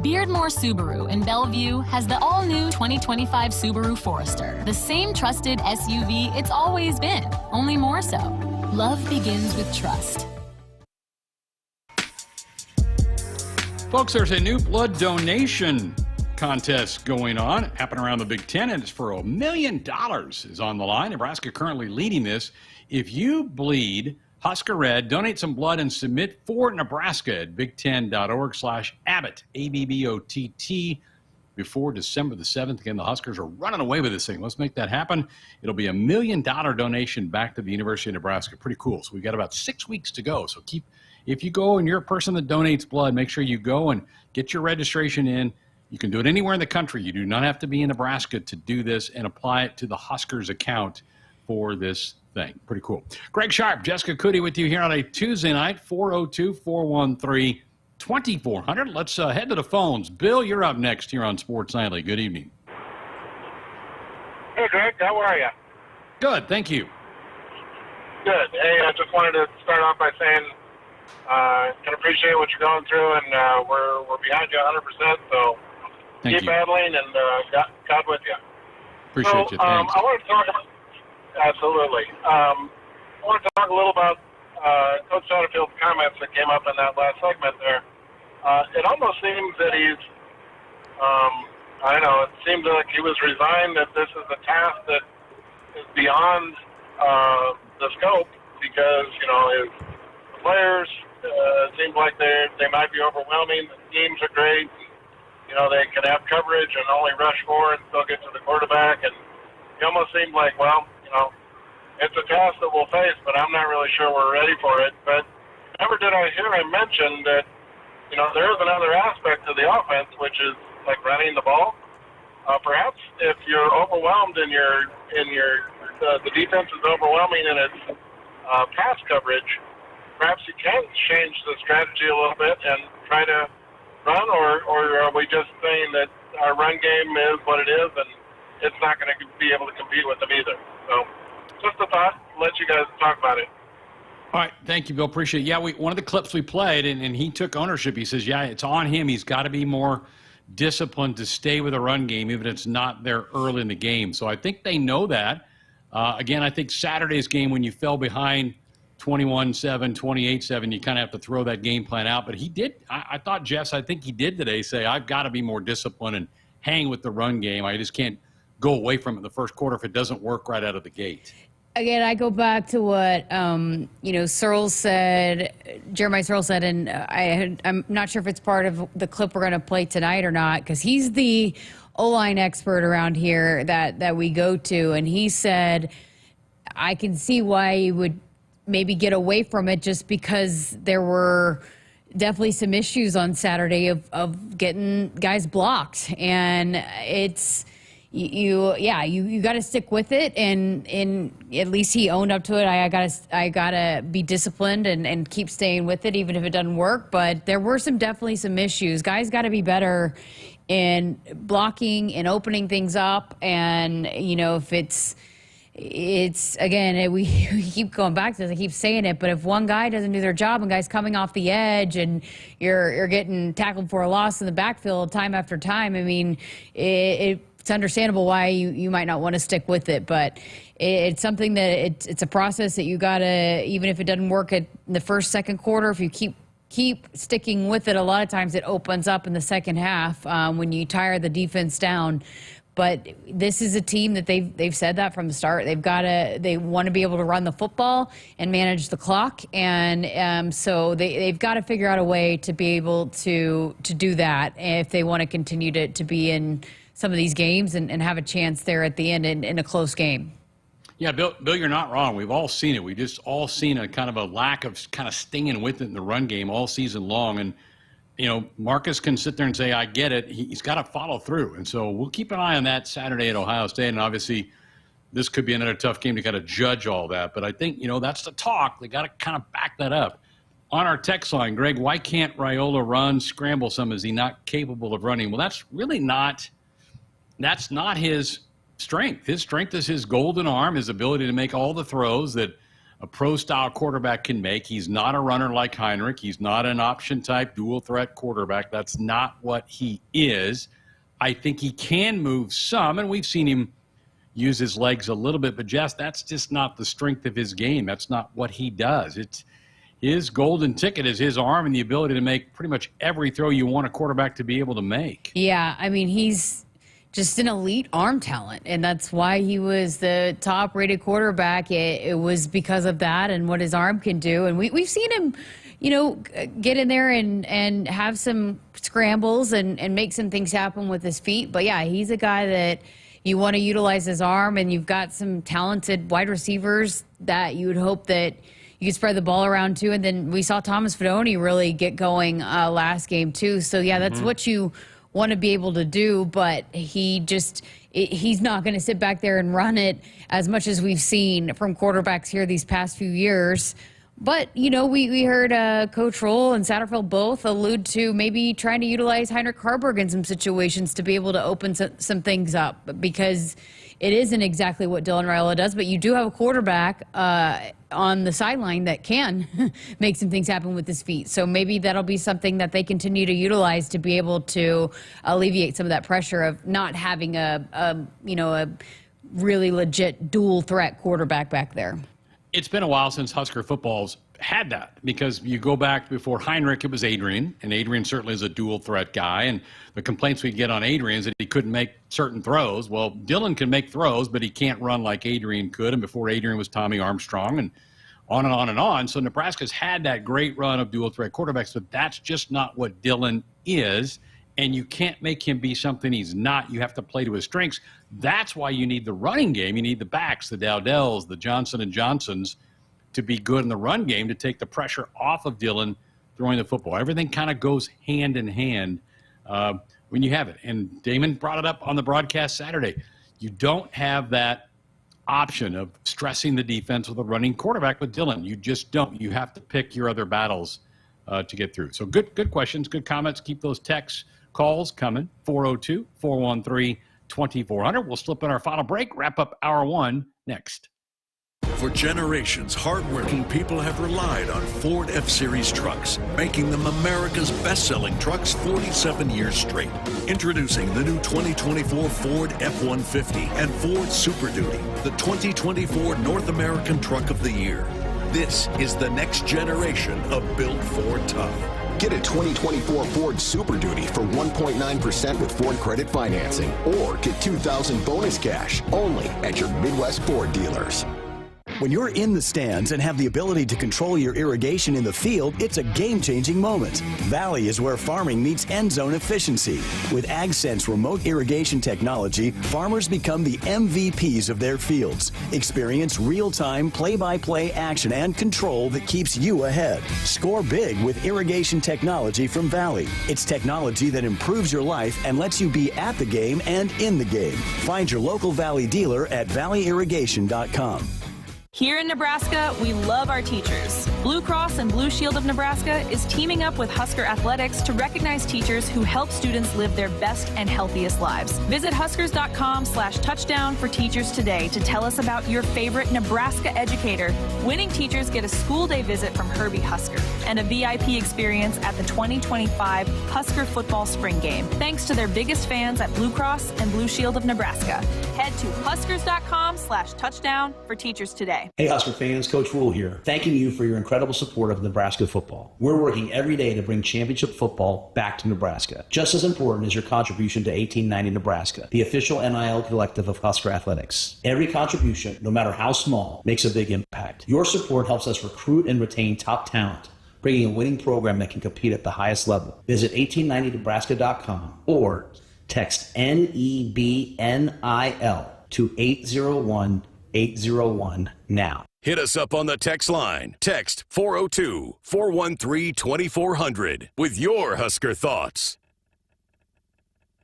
Beardmore Subaru in Bellevue has the all-new 2025 Subaru Forester, the same trusted SUV it's always been, only more so. Love begins with trust. Folks, there's a new blood donation contest going on, happening around the Big Ten, and it's for $1 million is on the line. Nebraska currently leading this. If you bleed Husker Red, donate some blood and submit for Nebraska at big10.org/Abbott, ABBOTT, before December the 7th. Again, the Huskers are running away with this thing. Let's make that happen. It'll be $1 million donation back to the University of Nebraska. Pretty cool. So we've got about 6 weeks to go. So if you go and you're a person that donates blood, make sure you go and get your registration in. You can do it anywhere in the country. You do not have to be in Nebraska to do this, and apply it to the Huskers account for this thing. Pretty cool. Greg Sharpe, Jessica Coody with you here on a Tuesday night, 402-413-2400. Let's head to the phones. Bill, you're up next here on Sports Nightly. Good evening. Hey, Greg. How are you? Good, thank you. Good. Hey, I just wanted to start off by saying can appreciate what you're going through, and we're behind you 100%. So keep battling, and God with you. Appreciate you. Thanks. I want to talk about absolutely. I want to talk a little about Coach Satterfield's comments that came up in that last segment there. It almost seems that he's, I don't know, it seems like he was resigned that this is a task that is beyond the scope, because his players seem like they might be overwhelming. The teams are great. They can have coverage and only rush 4 and still get to the quarterback. And it almost seemed like, it's a task that we'll face, but I'm not really sure we're ready for it. But never did I hear him mention that, there is another aspect to the offense, which is like running the ball. Perhaps if you're overwhelmed in the defense is overwhelming in its pass coverage, perhaps you can change the strategy a little bit and try to run, or are we just saying that our run game is what it is and it's not going to be able to compete with them either? So just a thought, let you guys talk about it. All right, thank you, Bill. Appreciate it. Yeah, one of the clips we played, and he took ownership. He says, it's on him. He's got to be more disciplined to stay with a run game, even if it's not there early in the game. So I think they know that. Again, I think Saturday's game, when you fell behind 21-7, 28-7, you kind of have to throw that game plan out. But he did, I thought, Jess, I think he did today say, I've got to be more disciplined and hang with the run game. I just can't go away from it in the first quarter if it doesn't work right out of the gate. Again, I go back to what Searles said, Jeremiah Searles said, and I'm not sure if it's part of the clip we're going to play tonight or not, because he's the O-line expert around here that we go to, and he said, I can see why you would maybe get away from it just because there were definitely some issues on Saturday of getting guys blocked. And it's, you got to stick with it. And at least he owned up to it. I gotta be disciplined and keep staying with it, even if it doesn't work. But there were definitely some issues. Guys got to be better in blocking and opening things up. And, if it's again, we keep going back to this, I keep saying it, but if one guy doesn't do their job and guys coming off the edge and you're getting tackled for a loss in the backfield time after time, I mean, it's understandable why you might not want to stick with it, but it's something that it's a process that you gotta, even if it doesn't work in the first, second quarter, if you keep sticking with it, a lot of times it opens up in the second half when you tire the defense down. But this is a team that they've said that from the start. They want to be able to run the football and manage the clock, and so they've got to figure out a way to be able to do that if they want to continue to be in some of these games and have a chance there at the end in a close game. Yeah, Bill, you're not wrong. We've all seen it. We've just all seen a kind of a lack of kind of stinging with it in the run game all season long, and Marcus can sit there and say, I get it. He's got to follow through. And so we'll keep an eye on that Saturday at Ohio State. And obviously, this could be another tough game to kind of judge all that. But I think, that's the talk. They got to kind of back that up. On our text line, Greg, why can't Raiola run, scramble some? Is he not capable of running? Well, that's not his strength. His strength is his golden arm, his ability to make all the throws that a pro-style quarterback can make. He's not a runner like Heinrich. He's not an option-type dual-threat quarterback. That's not what he is. I think he can move some, and we've seen him use his legs a little bit, but Jess, that's just not the strength of his game. That's not what he does. It's his golden ticket is his arm and the ability to make pretty much every throw you want a quarterback to be able to make. Yeah, I mean, he's just an elite arm talent, and that's why he was the top-rated quarterback. It was because of that and what his arm can do. And we've seen him, get in there and have some scrambles and make some things happen with his feet. But, yeah, he's a guy that you want to utilize his arm, and you've got some talented wide receivers that you would hope that you could spread the ball around to. And then we saw Thomas Fidone really get going last game, too. So, yeah, that's what you want to be able to do, but he's not going to sit back there and run it as much as we've seen from quarterbacks here these past few years. But, we heard Coach Roll and Satterfield both allude to maybe trying to utilize Heinrich Harburg in some situations to be able to open some things up, because it isn't exactly what Dylan Raiola does, but you do have a quarterback on the sideline that can make some things happen with his feet. So maybe that'll be something that they continue to utilize to be able to alleviate some of that pressure of not having a really legit dual threat quarterback back there. It's been a while since Husker football's had that, because you go back before Heinrich, it was Adrian, and Adrian certainly is a dual threat guy, and the complaints we get on Adrian is that he couldn't make certain throws. Well, Dylan can make throws, but he can't run like Adrian could, and before Adrian was Tommy Armstrong, and on and on and on. So Nebraska's had that great run of dual threat quarterbacks, but that's just not what Dylan is, and you can't make him be something he's not. You have to play to his strengths. That's why you need the running game. You need the backs, the Dowdells, the Johnson & Johnsons, to be good in the run game, to take the pressure off of Dylan throwing the football. Everything kind of goes hand in hand when you have it. And Damon brought it up on the broadcast Saturday. You don't have that option of stressing the defense with a running quarterback with Dylan. You just don't. You have to pick your other battles to get through. So good questions, good comments. Keep those texts, calls coming. 402-413-2400. We'll slip in our final break, wrap up hour one next. For generations, hardworking people have relied on Ford F-Series trucks, making them America's best-selling trucks 47 years straight. Introducing the new 2024 Ford F-150 and Ford Super Duty, the 2024 North American Truck of the Year. This is the next generation of built Ford tough. Get a 2024 Ford Super Duty for 1.9% with Ford credit financing, or get $2,000 bonus cash only at your Midwest Ford dealers. When you're in the stands and have the ability to control your irrigation in the field, it's a game-changing moment. Valley is where farming meets end zone efficiency. With AgSense remote irrigation technology, farmers become the MVPs of their fields. Experience real-time, play-by-play action and control that keeps you ahead. Score big with irrigation technology from Valley. It's technology that improves your life and lets you be at the game and in the game. Find your local Valley dealer at valleyirrigation.com. Here in Nebraska, we love our teachers. Blue Cross and Blue Shield of Nebraska is teaming up with Husker Athletics to recognize teachers who help students live their best and healthiest lives. Visit huskers.com/touchdown for teachers today to tell us about your favorite Nebraska educator. Winning teachers get a school day visit from Herbie Husker and a VIP experience at the 2025 Husker football spring game, thanks to their biggest fans at Blue Cross and Blue Shield of Nebraska. Head to huskers.com/touchdown for teachers today. Hey Husker fans, Coach Rule here, thanking you for your incredible support of Nebraska football. We're working every day to bring championship football back to Nebraska. Just as important is your contribution to 1890 Nebraska, the official NIL collective of Husker Athletics. Every contribution, no matter how small, makes a big impact. Your support helps us recruit and retain top talent, bringing a winning program that can compete at the highest level. Visit 1890nebraska.com or text NEBNIL to 801-801 now. Hit us up on the text line. Text 402-413-2400 with your Husker thoughts.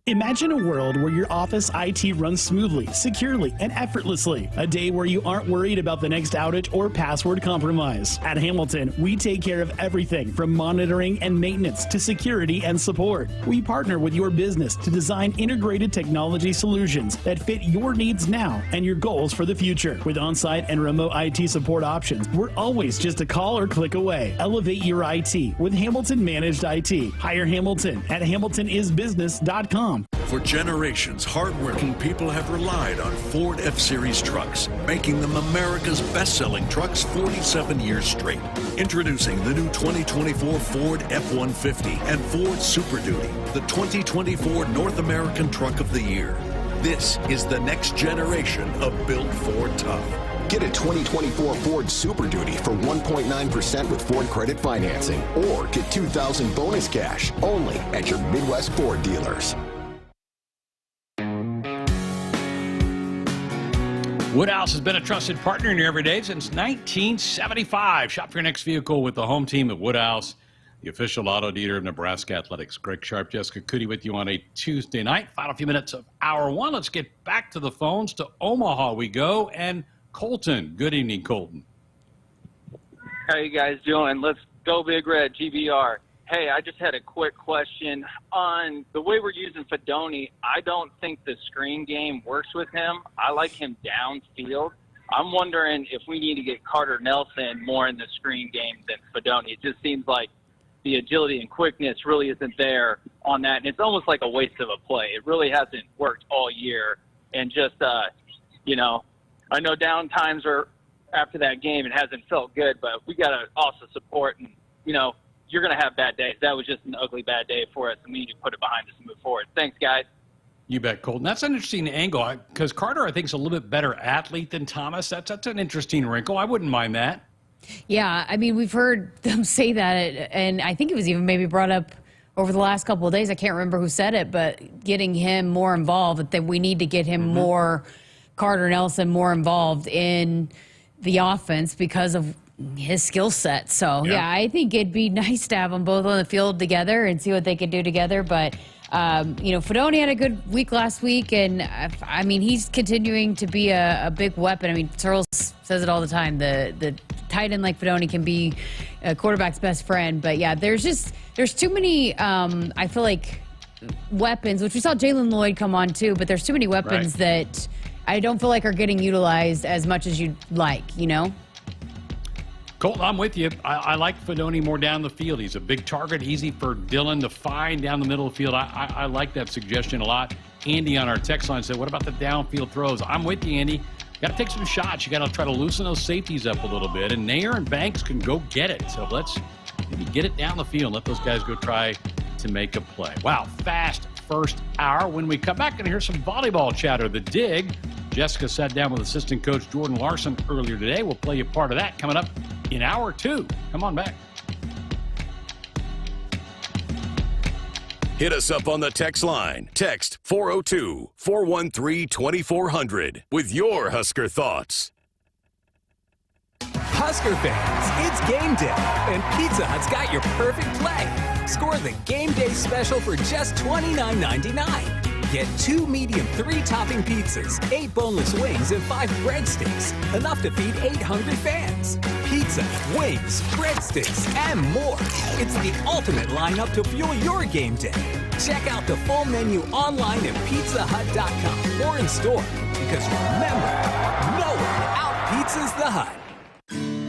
Imagine a world where your office IT runs smoothly, securely, and effortlessly. A day where you aren't worried about the next outage or password compromise. At Hamilton, we take care of everything from monitoring and maintenance to security and support. We partner with your business to design integrated technology solutions that fit your needs now and your goals for the future. With on-site and remote IT support options, we're always just a call or click away. Elevate your IT with Hamilton Managed IT. Hire Hamilton at hamiltonisbusiness.com. For generations, hardworking people have relied on Ford F-Series trucks, making them America's best-selling trucks 47 years straight. Introducing the new 2024 Ford F-150 and Ford Super Duty, the 2024 North American Truck of the Year. This is the next generation of Built Ford Tough. Get a 2024 Ford Super Duty for 1.9% with Ford credit financing, or get $2,000 bonus cash only at your Midwest Ford dealers. Woodhouse has been a trusted partner in your everyday since 1975. Shop for your next vehicle with the home team at Woodhouse, the official auto dealer of Nebraska Athletics. Greg Sharpe, Jessica Coody with you on a Tuesday night. Final few minutes of hour one. Let's get back to the phones. To Omaha we go. And Colton. Good evening, Colton. How you guys doing? Let's go Big Red, GBR. Hey, I just had a quick question on the way we're using Fedoni. I don't think the screen game works with him. I like him downfield. I'm wondering if we need to get Carter Nelson more in the screen game than Fedoni. It just seems like the agility and quickness really isn't there on that, and it's almost like a waste of a play. It really hasn't worked all year, and just, I know down times are after that game. It hasn't felt good, but we got to also support and, you're going to have bad days. That was just an ugly bad day for us, and we need to put it behind us and move forward. Thanks, guys. You bet, Colton. That's an interesting angle because Carter, I think, is a little bit better athlete than Thomas. That's an interesting wrinkle. I wouldn't mind that. Yeah, I mean, we've heard them say that, and I think it was even maybe brought up over the last couple of days. I can't remember who said it, but getting him more involved, that we need to get him more, Carter Nelson, more involved in the offense because of his skill set. So, yeah, I think it'd be nice to have them both on the field together and see what they could do together. But, Fedoni had a good week last week, and, he's continuing to be a big weapon. I mean, Searles says it all the time. The tight end like Fedoni can be a quarterback's best friend. But, yeah, there's too many, I feel like, weapons, which we saw Jalen Lloyd come on too, but there's too many weapons that I don't feel like are getting utilized as much as you'd like, Colton, I'm with you. I like Fedoni more down the field. He's a big target, easy for Dylan to find down the middle of the field. I like that suggestion a lot. Andy on our text line said, what about the downfield throws? I'm with you, Andy. Got to take some shots. You got to try to loosen those safeties up a little bit. And Nair and Banks can go get it. So let's maybe get it down the field. Let those guys go try to make a play. Wow, fast first hour. When we come back, going to hear some volleyball chatter. The Dig Jessica sat down with assistant coach Jordan Larson earlier today. We'll play you part of that coming up in hour 2. Come on back. Hit us up on the text line. Text 402-413-2400 with your Husker thoughts. Husker fans, it's game day, and Pizza Hut's got your perfect play. Score the game day special for just $29.99. Get 2 medium 3-topping pizzas, 8 boneless wings, and 5 breadsticks. Enough to feed 800 fans. Pizza, wings, breadsticks, and more. It's the ultimate lineup to fuel your game day. Check out the full menu online at pizzahut.com or in store. Because remember, no one out-pizzas the Hut.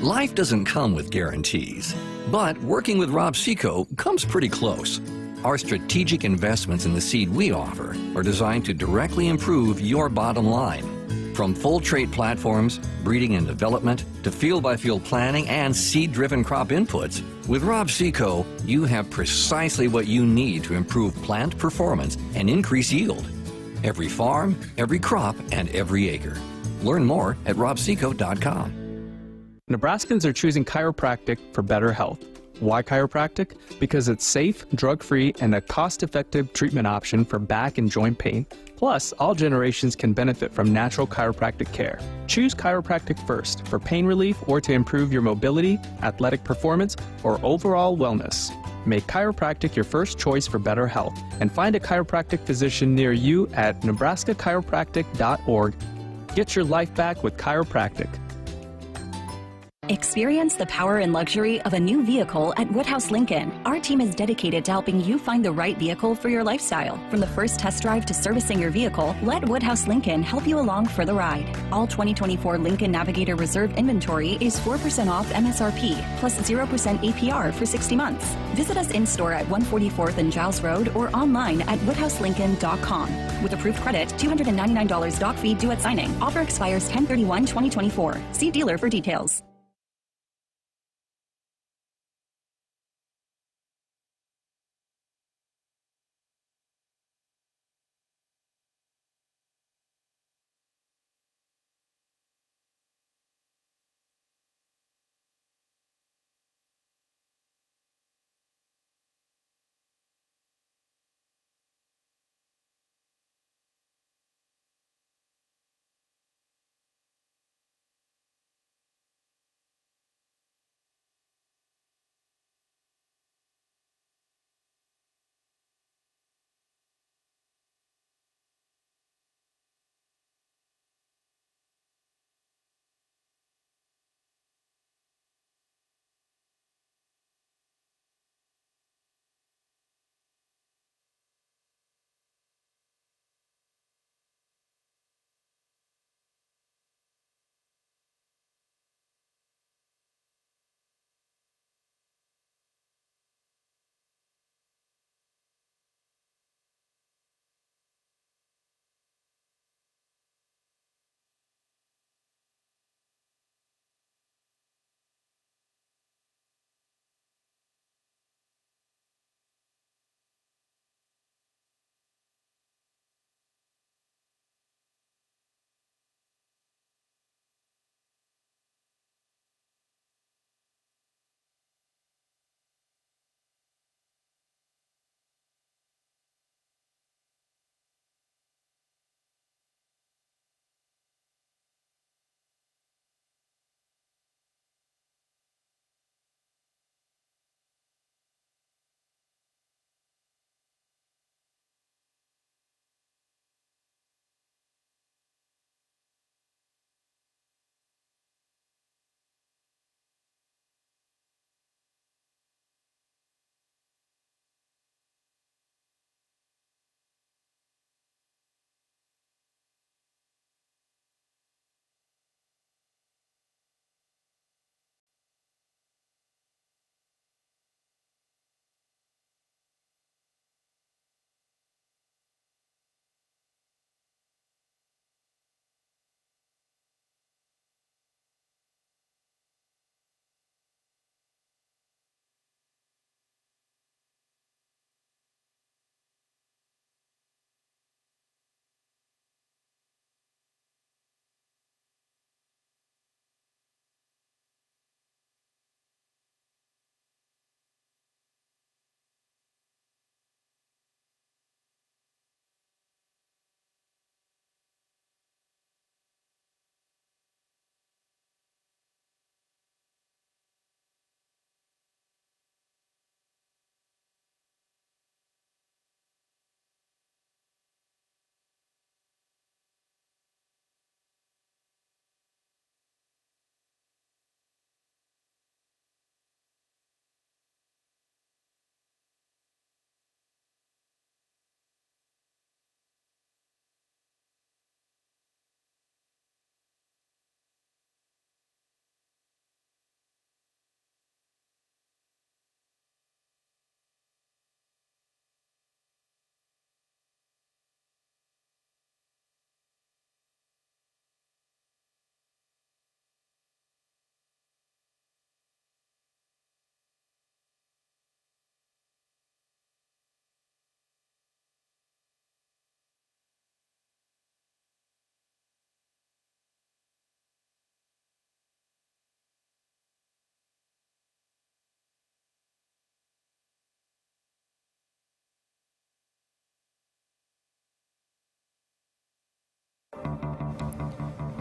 Life doesn't come with guarantees, but working with Rob Seco comes pretty close. Our strategic investments in the seed we offer are designed to directly improve your bottom line. From full trait platforms, breeding and development, to field-by-field planning and seed-driven crop inputs, with Rob Seco, you have precisely what you need to improve plant performance and increase yield. Every farm, every crop, and every acre. Learn more at robseco.com. Nebraskans are choosing chiropractic for better health. Why chiropractic? Because it's safe, drug-free, and a cost-effective treatment option for back and joint pain. Plus, all generations can benefit from natural chiropractic care. Choose chiropractic first for pain relief or to improve your mobility, athletic performance, or overall wellness. Make chiropractic your first choice for better health and find a chiropractic physician near you at nebraska-chiropractic.org. Get your life back with chiropractic. Experience the power and luxury of a new vehicle at Woodhouse Lincoln. Our team is dedicated to helping you find the right vehicle for your lifestyle. From the first test drive to servicing your vehicle, let Woodhouse Lincoln help you along for the ride. All 2024 Lincoln Navigator Reserve inventory is 4% off MSRP, plus 0% APR for 60 months. Visit us in-store at 144th and Giles Road or online at woodhouselincoln.com. With approved credit, $299 doc fee due at signing. Offer expires 10/31/2024. See dealer for details.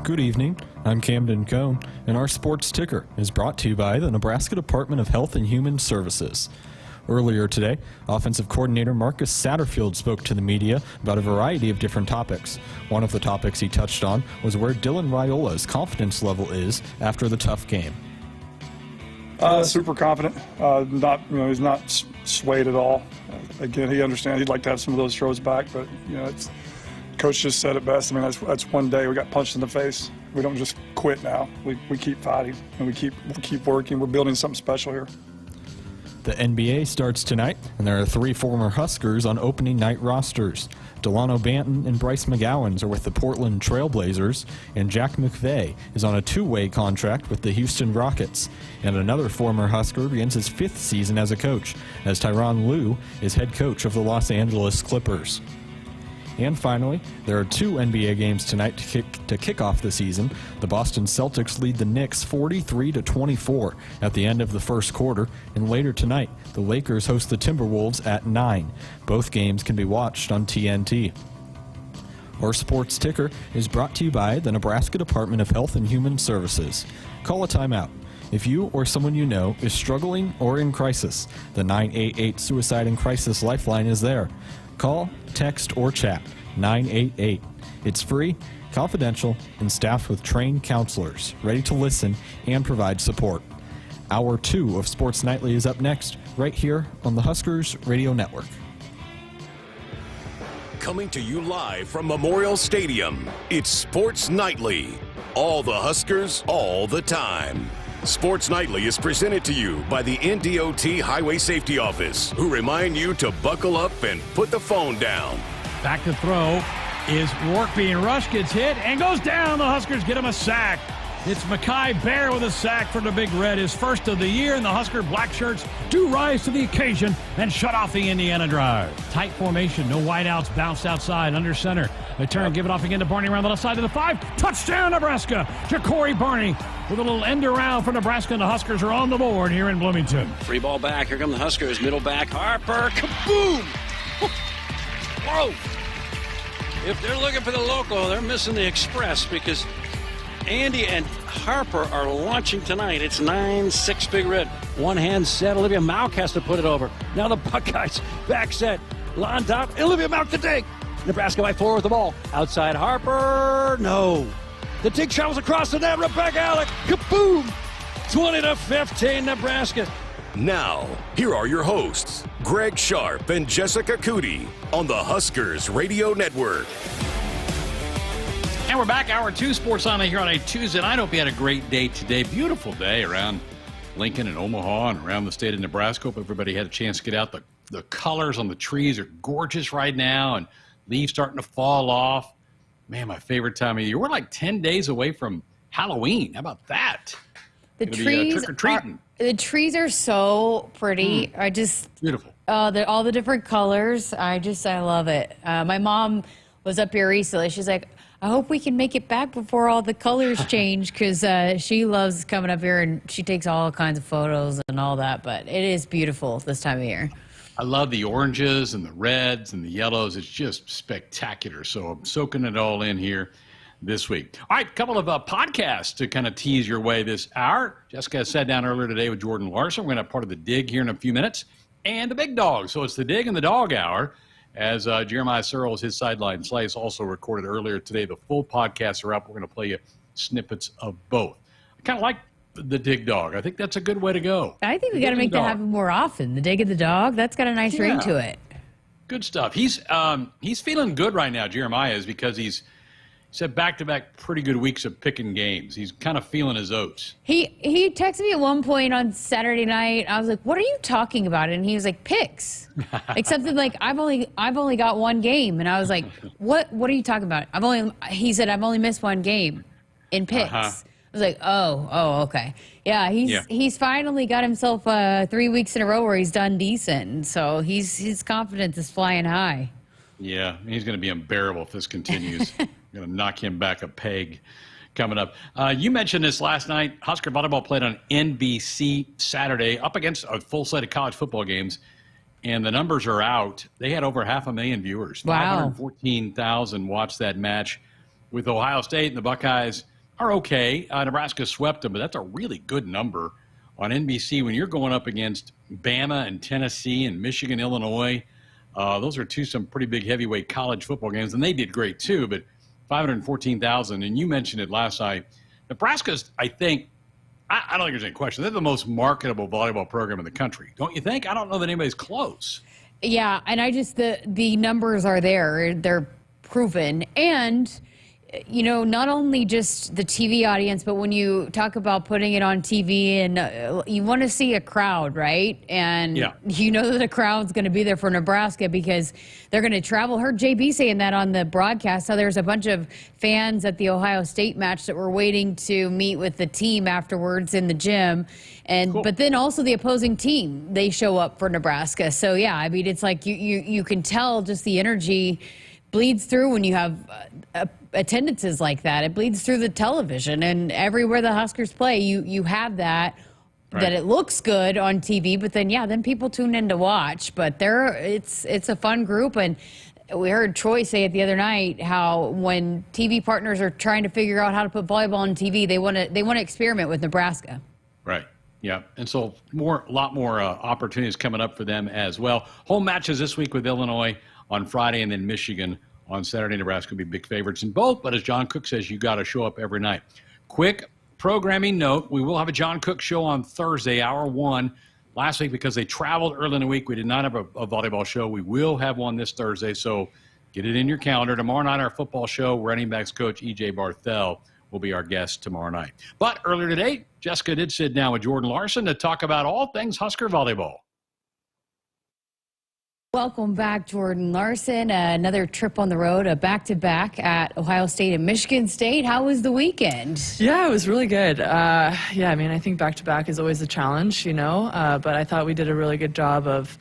Good evening. I'm Camden Cohn, and our sports ticker is brought to you by the Nebraska Department of Health and Human Services. Earlier today, offensive coordinator Marcus Satterfield spoke to the media about a variety of different topics. One of the topics he touched on was where Dylan Raiola's confidence level is after the tough game. Super confident. He's not swayed at all. Again, he understands he'd like to have some of those throws back, but Coach just said it best. I mean, that's one day we got punched in the face. We don't just quit now. We keep fighting and we keep working. We're building something special here. The NBA starts tonight, and there are 3 former Huskers on opening night rosters. Delano Banton and Bryce McGowens are with the Portland Trail Blazers, and Jack McVay is on a 2-way contract with the Houston Rockets. And another former Husker begins his 5th season as a coach, as Tyronn Lue is head coach of the Los Angeles Clippers. And finally, there are 2 NBA games tonight to kick off the season. The Boston Celtics lead the Knicks 43-24 at the end of the first quarter, and later tonight, the Lakers host the Timberwolves at 9. Both games can be watched on TNT. Our sports ticker is brought to you by the Nebraska Department of Health and Human Services. Call a timeout. If you or someone you know is struggling or in crisis, the 988 Suicide and Crisis Lifeline is there. Call, text, or chat 988. It's free, confidential, and staffed with trained counselors ready to listen and provide support. Hour 2 of Sports Nightly is up next, right here on the Huskers Radio Network. Coming to you live from Memorial Stadium, it's Sports Nightly. All the Huskers, all the time. Sports Nightly is presented to you by the NDOT Highway Safety Office, who remind you to buckle up and put the phone down. Back to throw is Rourke being rushed, gets hit, and goes down. The Huskers get him a sack. It's Mekhi Bear with a sack for the Big Red, his first of the year, and the Husker black shirts do rise to the occasion and shut off the Indiana drive. Tight formation, no wideouts, bounced outside, under center. They turn, give it off again to Barney around the left side of the 5. Touchdown, Nebraska! Ja'Cory Barney with a little end around for Nebraska, and the Huskers are on the board here in Bloomington. Free ball back. Here come the Huskers. Middle back. Harper. Kaboom! Whoa! If they're looking for the local, they're missing the express because Andy and Harper are launching tonight. It's 9-6 Big Red. One hand set. Olivia Mauk has to put it over. Now the Buckeyes back set. On top. Olivia Mauk to dig. Nebraska by 4 with the ball. Outside Harper. No. The dig travels across the net. Rebecca Alec. Kaboom! 20-15 Nebraska. Now, here are your hosts, Greg Sharpe and Jessica Coody on the Huskers Radio Network. And we're back, Hour 2, Sports Nightly here on a Tuesday night. I hope you had a great day today. Beautiful day around Lincoln and Omaha and around the state of Nebraska. Hope everybody had a chance to get out. The colors on the trees are gorgeous right now, and leaves starting to fall off. Man, my favorite time of year. We're like 10 days away from Halloween. How about that? The trees are so pretty. Beautiful. All the different colors. I love it. My mom was up here recently. She's like, I hope we can make it back before all the colors change, because she loves coming up here and she takes all kinds of photos and all that. But it is beautiful this time of year. I love the oranges and the reds and the yellows. It's just spectacular. So I'm soaking it all in here this week. All right, a couple of podcasts to kind of tease your way this hour. Jessica sat down earlier today with Jordan Larson. We're going to have part of the Dig here in a few minutes. And the Big Dog. So it's the Dig and the Dog Hour. As Jeremiah Searles, his Sideline Slice, also recorded earlier today. The full podcasts are up. We're going to play you snippets of both. I kind of like the Dig Dog. I think that's a good way to go. I think we got to make that happen more often. The Dig and the Dog, that's got a nice ring to it. Good stuff. He's feeling good right now, Jeremiah is, because he's had back-to-back pretty good weeks of picking games. He's kind of feeling his oats. He texted me at one point on Saturday night. I was like, "What are you talking about?" And he was like, "Picks." Like something like, "I've only got one game." And I was like, "What are you talking about?" He said, "I've only missed one game in picks." I was like, "Oh, okay." Yeah, he's finally got himself 3 weeks in a row where he's done decent. So his confidence is flying high. Yeah, he's going to be unbearable if this continues. Going to knock him back a peg coming up. You mentioned this last night. Husker Volleyball played on NBC Saturday up against a full slate of college football games, and the numbers are out. They had over 500,000 viewers. Wow. 514,000 watched that match with Ohio State, and the Buckeyes are okay. Nebraska swept them, but that's a really good number on NBC when you're going up against Bama and Tennessee and Michigan, Illinois. Those are some pretty big heavyweight college football games, and they did great too, but 514,000, and you mentioned it last night. Nebraska's, I think, I don't think there's any question, they're the most marketable volleyball program in the country. Don't you think? I don't know that anybody's close. Yeah, and the numbers are there. They're proven. And, you know, not only just the TV audience, but when you talk about putting it on TV and you want to see a crowd, right? And you know that the crowd's going to be there for Nebraska because they're going to travel. Heard JB saying that on the broadcast. So there's a bunch of fans at the Ohio State match that were waiting to meet with the team afterwards in the gym. And But then also the opposing team, they show up for Nebraska. So, yeah, I mean, it's like you can tell just the energy bleeds through when you have attendances like that. It bleeds through the television, and everywhere the Huskers play, you have that it looks good on TV, but then then people tune in to watch. But it's a fun group, and we heard Troy say it the other night how when TV partners are trying to figure out how to put volleyball on TV, they want to experiment with Nebraska. Right. Yeah, and so a lot more opportunities coming up for them as well. Home matches this week with Illinois on Friday, and then Michigan on Saturday. Nebraska will be big favorites in both, but as John Cook says, you got to show up every night. Quick programming note, we will have a John Cook show on Thursday, hour 1. Last week, because they traveled early in the week, we did not have a volleyball show. We will have one this Thursday, so get it in your calendar. Tomorrow night, our football show, running backs coach E.J. Barthel will be our guest tomorrow night. But earlier today, Jessica did sit down with Jordan Larson to talk about all things Husker volleyball. Welcome back, Jordan Larson. Another trip on the road, a back-to-back at Ohio State and Michigan State. How was the weekend? Yeah, it was really good. I mean, I think back-to-back is always a challenge, you know, but I thought we did a really good job of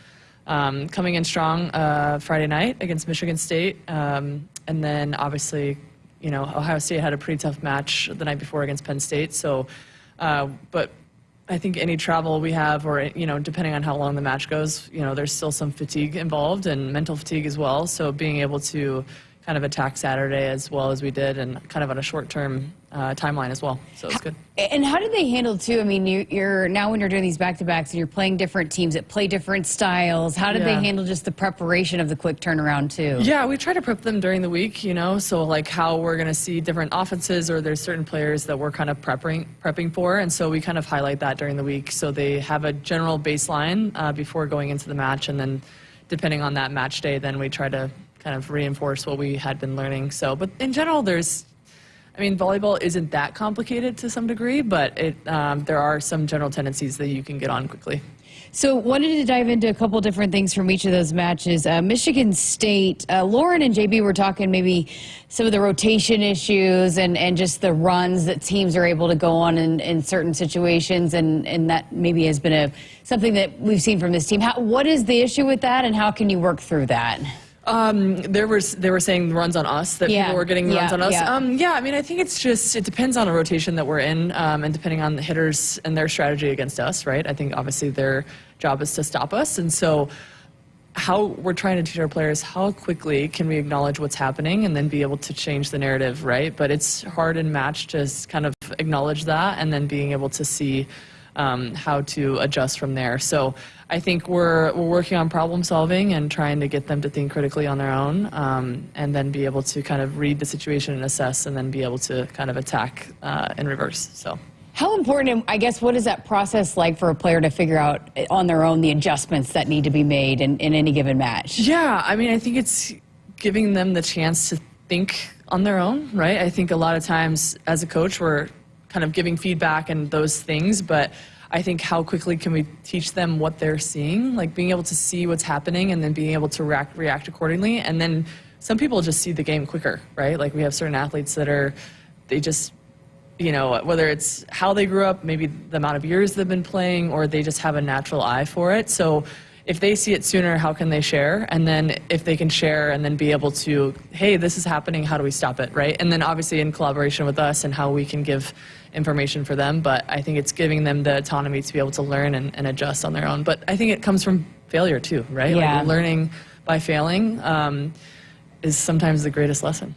coming in strong Friday night against Michigan State. And then, obviously, you know, Ohio State had a pretty tough match the night before against Penn State. So, but I think any travel we have, or, you know, depending on how long the match goes, you know, there's still some fatigue involved and mental fatigue as well. So being able to kind of attack Saturday as well as we did, and kind of on a short-term timeline as well. So it's good. And how did they handle, too? I mean, you're now when you're doing these back-to-backs and you're playing different teams that play different styles, how did they handle just the preparation of the quick turnaround, too? Yeah, we try to prep them during the week, you know, so like how we're going to see different offenses, or there's certain players that we're kind of prepping for, and so we kind of highlight that during the week so they have a general baseline before going into the match, and then depending on that match day, then we try to kind of reinforce what we had been learning. So, but in general, volleyball isn't that complicated to some degree, but there are some general tendencies that you can get on quickly. So wanted to dive into a couple different things from each of those matches. Michigan State, Lauren and JB were talking maybe some of the rotation issues and just the runs that teams are able to go on in certain situations, and that maybe has been something that we've seen from this team. What is the issue with that, and how can you work through that? They were saying runs on us, that people were getting runs on us. I mean, I think it depends on a rotation that we're in, and depending on the hitters and their strategy against us, right? I think obviously their job is to stop us, and so how we're trying to teach our players how quickly can we acknowledge what's happening and then be able to change the narrative, right? But it's hard in match to kind of acknowledge that and then being able to see how to adjust from there. So I think we're working on problem solving and trying to get them to think critically on their own, and then be able to kind of read the situation and assess, and then be able to kind of attack in reverse. So how important, I guess, what is that process like for a player to figure out on their own the adjustments that need to be made in any given match? Yeah, I mean, I think it's giving them the chance to think on their own, right? I think a lot of times as a coach, we're kind of giving feedback and those things, but I think how quickly can we teach them what they're seeing, like being able to see what's happening and then being able to react accordingly. And then some people just see the game quicker, right? Like we have certain athletes that they just, you know, whether it's how they grew up, maybe the amount of years they've been playing, or they just have a natural eye for it. So if they see it sooner, how can they share? And then if they can share and then be able to, hey, this is happening, how do we stop it, right? And then obviously in collaboration with us and how we can give information for them. But I think it's giving them the autonomy to be able to learn and adjust on their own. But I think it comes from failure too, right? Yeah. Like learning by failing is sometimes the greatest lesson.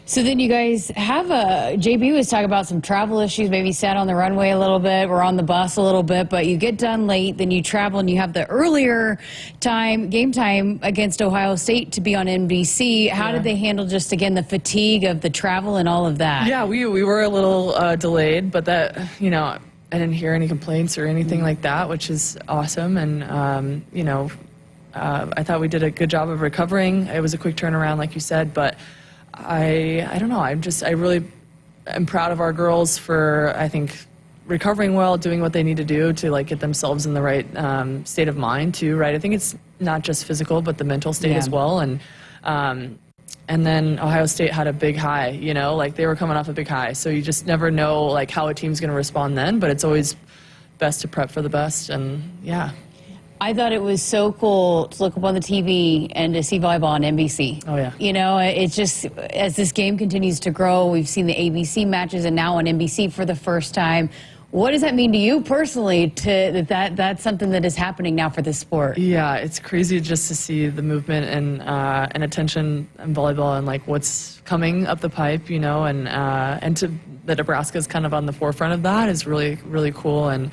So then you guys have JB was talking about some travel issues, maybe sat on the runway a little bit, or on the bus a little bit, but you get done late, then you travel and you have the earlier game time against Ohio State to be on NBC. How did they handle just, again, the fatigue of the travel and all of that? Yeah, we were a little delayed, but that, you know, I didn't hear any complaints or anything like that, which is awesome. And, you know, I thought we did a good job of recovering. It was a quick turnaround, like you said, but I don't know. I really am proud of our girls for, I think, recovering well, doing what they need to do to like get themselves in the right state of mind too, right? I think it's not just physical, but the mental state as well. And then Ohio State had a big high, you know, like they were coming off a big high. So you just never know like how a team's going to respond then, but it's always best to prep for the best. And yeah. I thought it was so cool to look up on the TV and to see volleyball on NBC. Oh, yeah. You know, it's just, as this game continues to grow, we've seen the ABC matches and now on NBC for the first time. What does that mean to you personally, that's something that is happening now for this sport? Yeah, it's crazy just to see the movement and attention in volleyball and like what's coming up the pipe, you know, and to the Nebraska's kind of on the forefront of that is really, really cool. And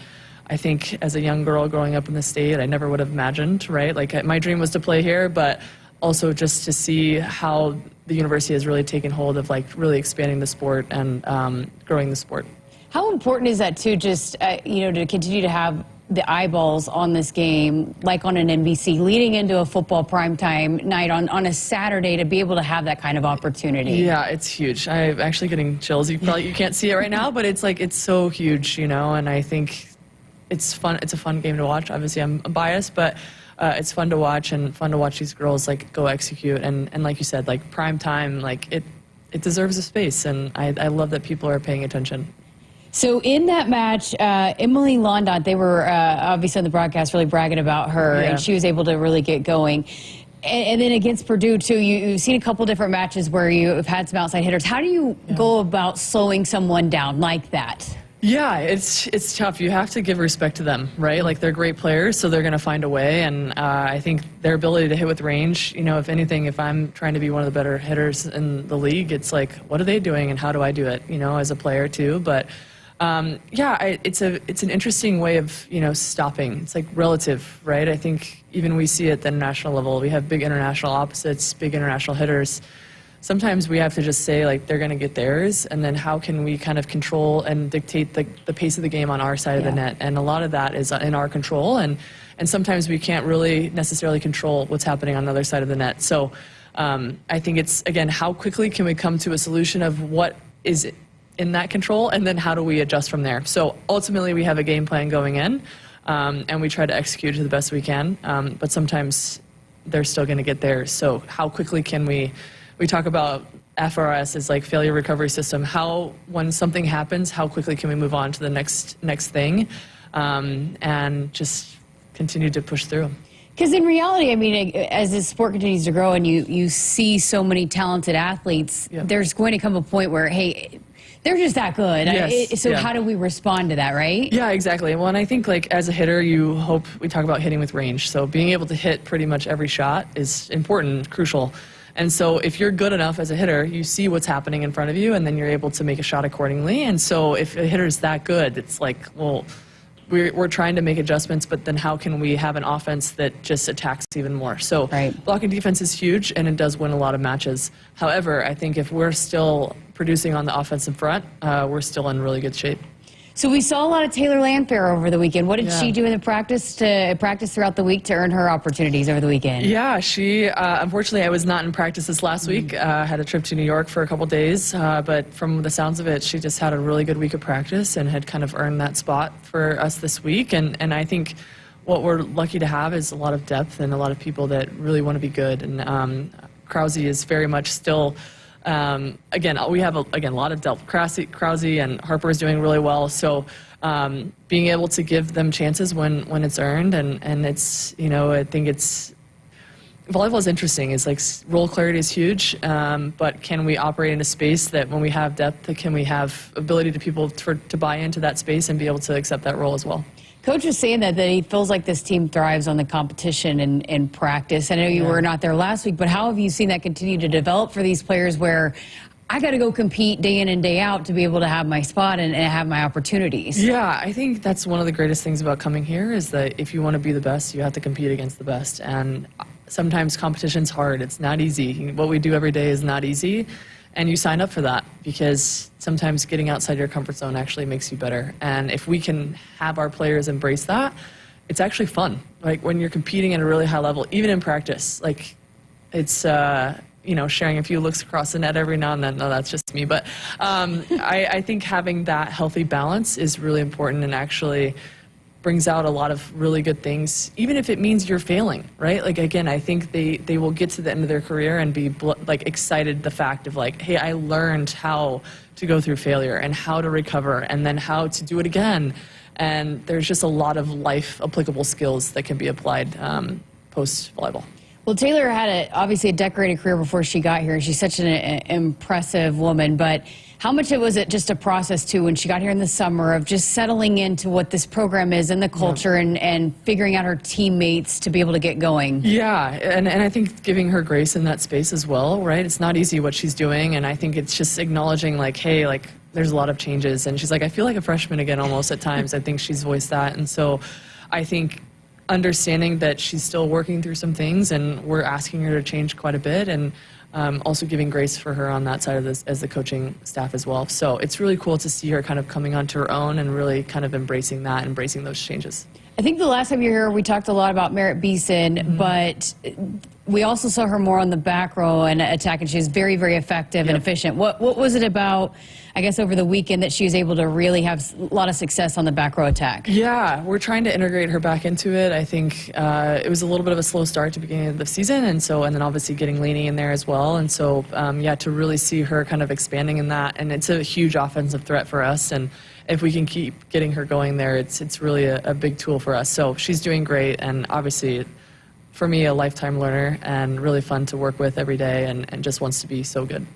I think as a young girl growing up in the state, I never would have imagined, right? Like my dream was to play here, but also just to see how the university has really taken hold of like really expanding the sport and growing the sport. How important is that too, just, you know, to continue to have the eyeballs on this game, like on an NBC, leading into a football primetime night on a Saturday, to be able to have that kind of opportunity? Yeah, it's huge. I'm actually getting chills. You can't see it right now, but it's like, it's so huge, you know, and I think it's fun. It's a fun game to watch. Obviously, I'm biased, but it's fun to watch and fun to watch these girls like go execute. And like you said, like prime time, like it deserves a space. And I love that people are paying attention. So in that match, Emily Londot, they were obviously on the broadcast really bragging about her, and she was able to really get going. And then against Purdue, too, you've seen a couple different matches where you've had some outside hitters. How do you go about slowing someone down like that? Yeah, it's tough. You have to give respect to them, right? Like, they're great players, so they're going to find a way. And I think their ability to hit with range, you know, if anything, if I'm trying to be one of the better hitters in the league, it's like, what are they doing and how do I do it, you know, as a player too. But yeah, it's an interesting way of, you know, stopping. It's like relative, right? I think even we see it at the international level. We have big international opposites, big international hitters. Sometimes we have to just say, like, they're going to get theirs, and then how can we kind of control and dictate the pace of the game on our side of the net? And a lot of that is in our control, and sometimes we can't really necessarily control what's happening on the other side of the net. So I think it's, again, how quickly can we come to a solution of what is in that control, and then how do we adjust from there? So ultimately, we have a game plan going in, and we try to execute to the best we can, but sometimes they're still going to get theirs. So how quickly can we talk about FRS as like failure recovery system. How, when something happens, how quickly can we move on to the next thing, and just continue to push through. Because in reality, I mean, as this sport continues to grow and you see so many talented athletes, there's going to come a point where, hey, they're just that good. Yes. So how do we respond to that, right? Yeah, exactly. Well, and I think, like, as a hitter, you hope, we talk about hitting with range. So being able to hit pretty much every shot is important, crucial. And so if you're good enough as a hitter, you see what's happening in front of you, and then you're able to make a shot accordingly. And so if a hitter's that good, it's like, well, we're trying to make adjustments, but then how can we have an offense that just attacks even more? So blocking defense is huge, and it does win a lot of matches. However, I think if we're still producing on the offensive front, we're still in really good shape. So we saw a lot of Taylor Landfair over the weekend. What did she do in the practice throughout the week to earn her opportunities over the weekend? Yeah, she, unfortunately, I was not in practice this last week. Had a trip to New York for a couple days, but from the sounds of it, she just had a really good week of practice and had kind of earned that spot for us this week. And I think what we're lucky to have is a lot of depth and a lot of people that really want to be good. And Krause is very much still... again, we have a lot of depth. Krause and Harper is doing really well. So being able to give them chances when it's earned, and it's, you know, I think it's, volleyball is interesting. It's like role clarity is huge, but can we operate in a space that when we have depth, can we have ability to people to buy into that space and be able to accept that role as well? Coach was saying that he feels like this team thrives on the competition and practice. I know you were not there last week, but how have you seen that continue to develop for these players where I got to go compete day in and day out to be able to have my spot and have my opportunities. Yeah, I think that's one of the greatest things about coming here is that if you want to be the best, you have to compete against the best. And sometimes competition's hard. It's not easy. What we do every day is not easy. And you sign up for that because sometimes getting outside your comfort zone actually makes you better. And if we can have our players embrace that, it's actually fun. Like when you're competing at a really high level, even in practice, like it's, sharing a few looks across the net every now and then. No, that's just me. But I think having that healthy balance is really important and actually brings out a lot of really good things, even if it means you're failing, right? Like, again, I think they will get to the end of their career and be excited the fact of like, hey, I learned how to go through failure and how to recover and then how to do it again. And there's just a lot of life applicable skills that can be applied post-volleyball. Well, Taylor had obviously a decorated career before she got here. She's such an impressive woman, but how much was it just a process, too, when she got here in the summer of just settling into what this program is and the culture and figuring out her teammates to be able to get going? Yeah, and I think giving her grace in that space as well, right? It's not easy what she's doing, and I think it's just acknowledging, like, hey, like, there's a lot of changes. And she's like, I feel like a freshman again almost at times. I think she's voiced that. And so I think understanding that she's still working through some things and we're asking her to change quite a bit, and also giving grace for her on that side of this as the coaching staff as well. So it's really cool to see her kind of coming onto her own and really kind of embracing those changes. I think the last time you were here, we talked a lot about Merritt Beeson, but we also saw her more on the back row and attack, and she was very, very effective and efficient. What was it about, I guess, over the weekend that she was able to really have a lot of success on the back row attack? Yeah, we're trying to integrate her back into it. I think it was a little bit of a slow start to the beginning of the season, and then obviously getting Lainey in there as well. And so, to really see her kind of expanding in that, and it's a huge offensive threat for us. And if we can keep getting her going there, it's really a big tool for us. So she's doing great, and obviously, for me, a lifetime learner and really fun to work with every day, and just wants to be so good.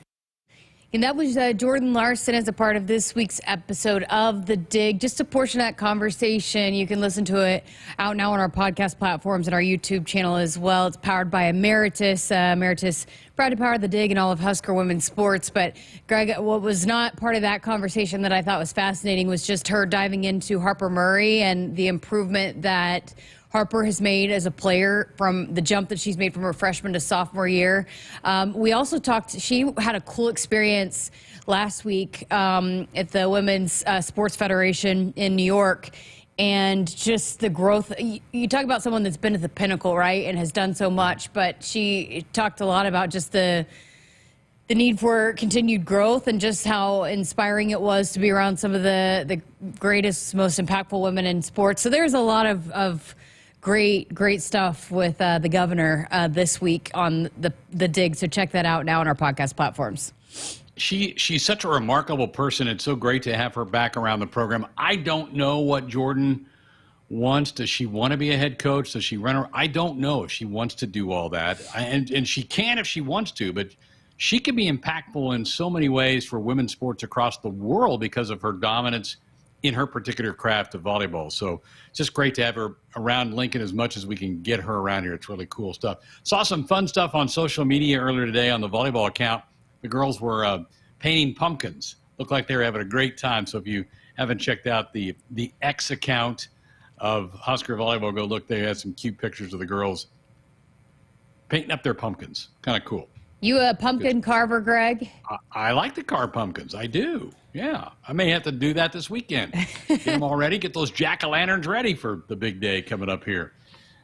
And that was Jordan Larson as a part of this week's episode of The Dig. Just a portion of that conversation. You can listen to it out now on our podcast platforms and our YouTube channel as well. It's powered by Emeritus. Emeritus proud to power The Dig and all of Husker women's sports. But, Greg, what was not part of that conversation that I thought was fascinating was just her diving into Harper Murray and the improvement that Harper has made as a player from the jump that she's made from her freshman to sophomore year. We also talked, she had a cool experience last week at the Women's Sports Federation in New York, and just the growth. You talk about someone that's been at the pinnacle, right, and has done so much, but she talked a lot about just the need for continued growth and just how inspiring it was to be around some of the greatest, most impactful women in sports. So there's a lot of great stuff with the governor this week on the Dig. So check that out now on our podcast platforms. She's such a remarkable person. It's so great to have her back around the program. I don't know what Jordan wants. Does she want to be a head coach? Does she run her? I don't know if she wants to do all that. And she can if she wants to, but she can be impactful in so many ways for women's sports across the world because of her dominance in her particular craft of volleyball. So it's just great to have her around Lincoln as much as we can get her around here. It's really cool stuff. Saw some fun stuff on social media earlier today on the volleyball account. The girls were painting pumpkins. Looked like they were having a great time. So if you haven't checked out the X account of Husker Volleyball, go look. They had some cute pictures of the girls painting up their pumpkins. Kind of cool. You a pumpkin carver, Greg? I like to carve pumpkins. I do. Yeah. I may have to do that this weekend. Get them all ready. Get those jack-o'-lanterns ready for the big day coming up here.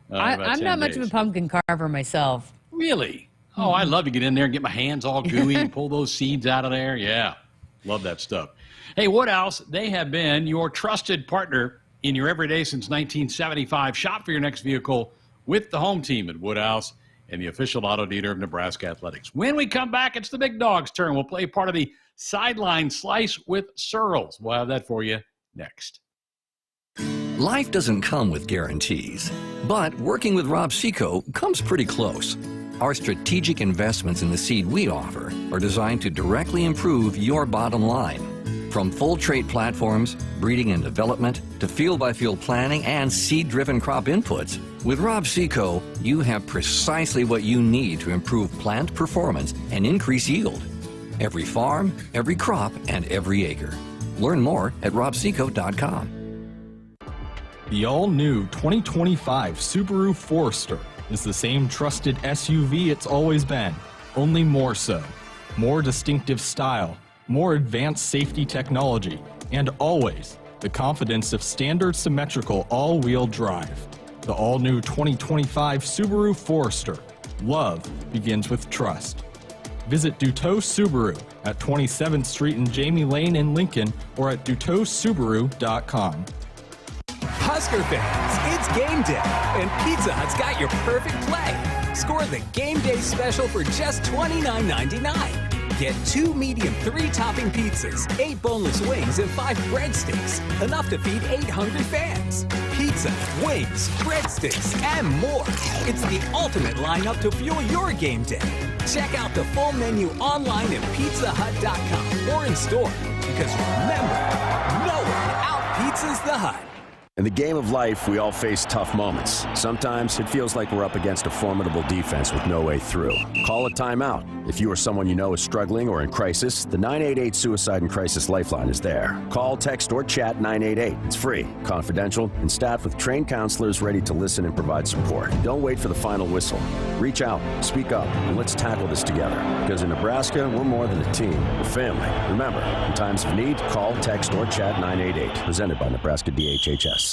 I'm not much of a pumpkin carver myself. Really? Oh, I love to get in there and get my hands all gooey and pull those seeds out of there. Yeah. Love that stuff. Hey, Woodhouse, they have been your trusted partner in your everyday since 1975. Shop for your next vehicle with the home team at Woodhouse and the official auto dealer of Nebraska Athletics. When we come back, it's the big dog's turn. We'll play part of the Sideline Slice with Searles. We'll have that for you next. Life doesn't come with guarantees, but working with Rob Seco comes pretty close. Our strategic investments in the seed we offer are designed to directly improve your bottom line. From full trait platforms, breeding and development, to field-by-field planning and seed-driven crop inputs, with Rob Seco, you have precisely what you need to improve plant performance and increase yield. Every farm, every crop, and every acre. Learn more at robseco.com. The all-new 2025 Subaru Forester is the same trusted SUV it's always been, only more so. More distinctive style, more advanced safety technology, and always the confidence of standard symmetrical all-wheel drive. The all-new 2025 Subaru Forester. Love begins with trust. Visit Duteau Subaru at 27th Street and Jamie Lane in Lincoln or at duteausubaru.com. Husker fans, it's game day, and Pizza Hut's got your perfect play. Score the game day special for just $29.99. Get 2 medium 3-topping pizzas, 8 boneless wings, and 5 breadsticks. Enough to feed 8 hungry fans. Pizza, wings, breadsticks, and more. It's the ultimate lineup to fuel your game day. Check out the full menu online at pizzahut.com or in store. Because remember, no one out-pizzas the Hut. In the game of life, we all face tough moments. Sometimes it feels like we're up against a formidable defense with no way through. Call a timeout. If you or someone you know is struggling or in crisis, the 988 Suicide and Crisis Lifeline is there. Call, text, or chat 988. It's free, confidential, and staffed with trained counselors ready to listen and provide support. Don't wait for the final whistle. Reach out, speak up, and let's tackle this together. Because in Nebraska, we're more than a team. We're family. Remember, in times of need, call, text, or chat 988. Presented by Nebraska DHHS.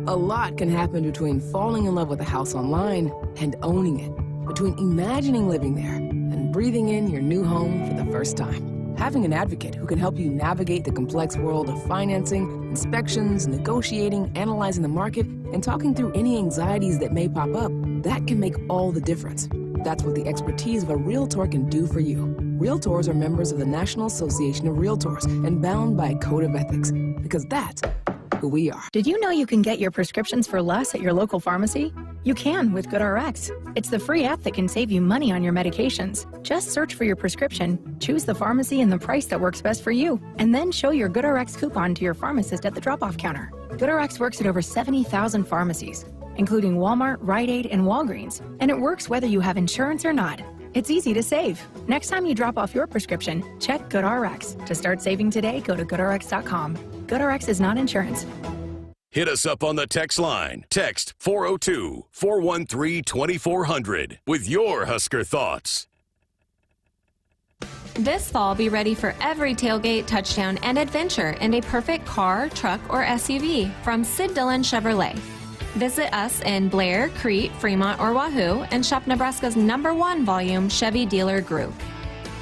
A lot can happen between falling in love with a house online and owning it, between imagining living there and breathing in your new home for the first time. Having an advocate who can help you navigate the complex world of financing, inspections, negotiating, analyzing the market, and talking through any anxieties that may pop up, that can make all the difference. That's what the expertise of a Realtor can do for you. Realtors are members of the National Association of Realtors and bound by a code of ethics, because that's who we are. Did you know you can get your prescriptions for less at your local pharmacy? You can with GoodRx. It's the free app that can save you money on your medications. Just search for your prescription, choose the pharmacy and the price that works best for you, and then show your GoodRx coupon to your pharmacist at the drop-off counter. GoodRx works at over 70,000 pharmacies, including Walmart, Rite Aid, and Walgreens, and it works whether you have insurance or not. It's easy to save. Next time you drop off your prescription, check GoodRx. To start saving today, go to goodrx.com. GoodRx is not insurance. Hit us up on the text line. Text 402-413-2400 with your Husker thoughts. This fall, be ready for every tailgate, touchdown, and adventure in a perfect car, truck, or SUV from Sid Dillon Chevrolet. Visit us in Blair, Crete, Fremont, or Wahoo and shop Nebraska's #1 volume Chevy dealer group.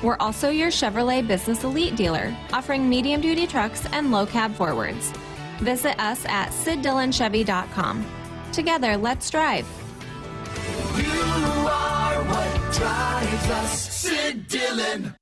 We're also your Chevrolet Business Elite dealer, offering medium-duty trucks and low-cab forwards. Visit us at SidDillonChevy.com. Together, let's drive. You are what drives us, Sid Dillon.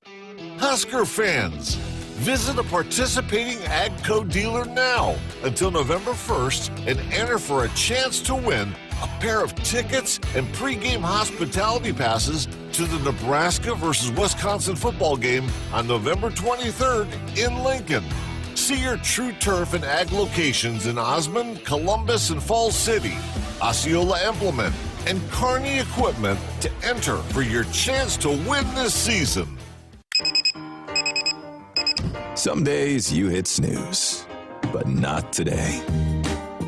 Husker fans, visit a participating AGCO dealer now until November 1st and enter for a chance to win a pair of tickets and pregame hospitality passes to the Nebraska versus Wisconsin football game on November 23rd in Lincoln. See your True Turf and Ag locations in Osmond, Columbus, and Falls City, Osceola Implement, and Kearney Equipment to enter for your chance to win this season. Some days you hit snooze, but not today.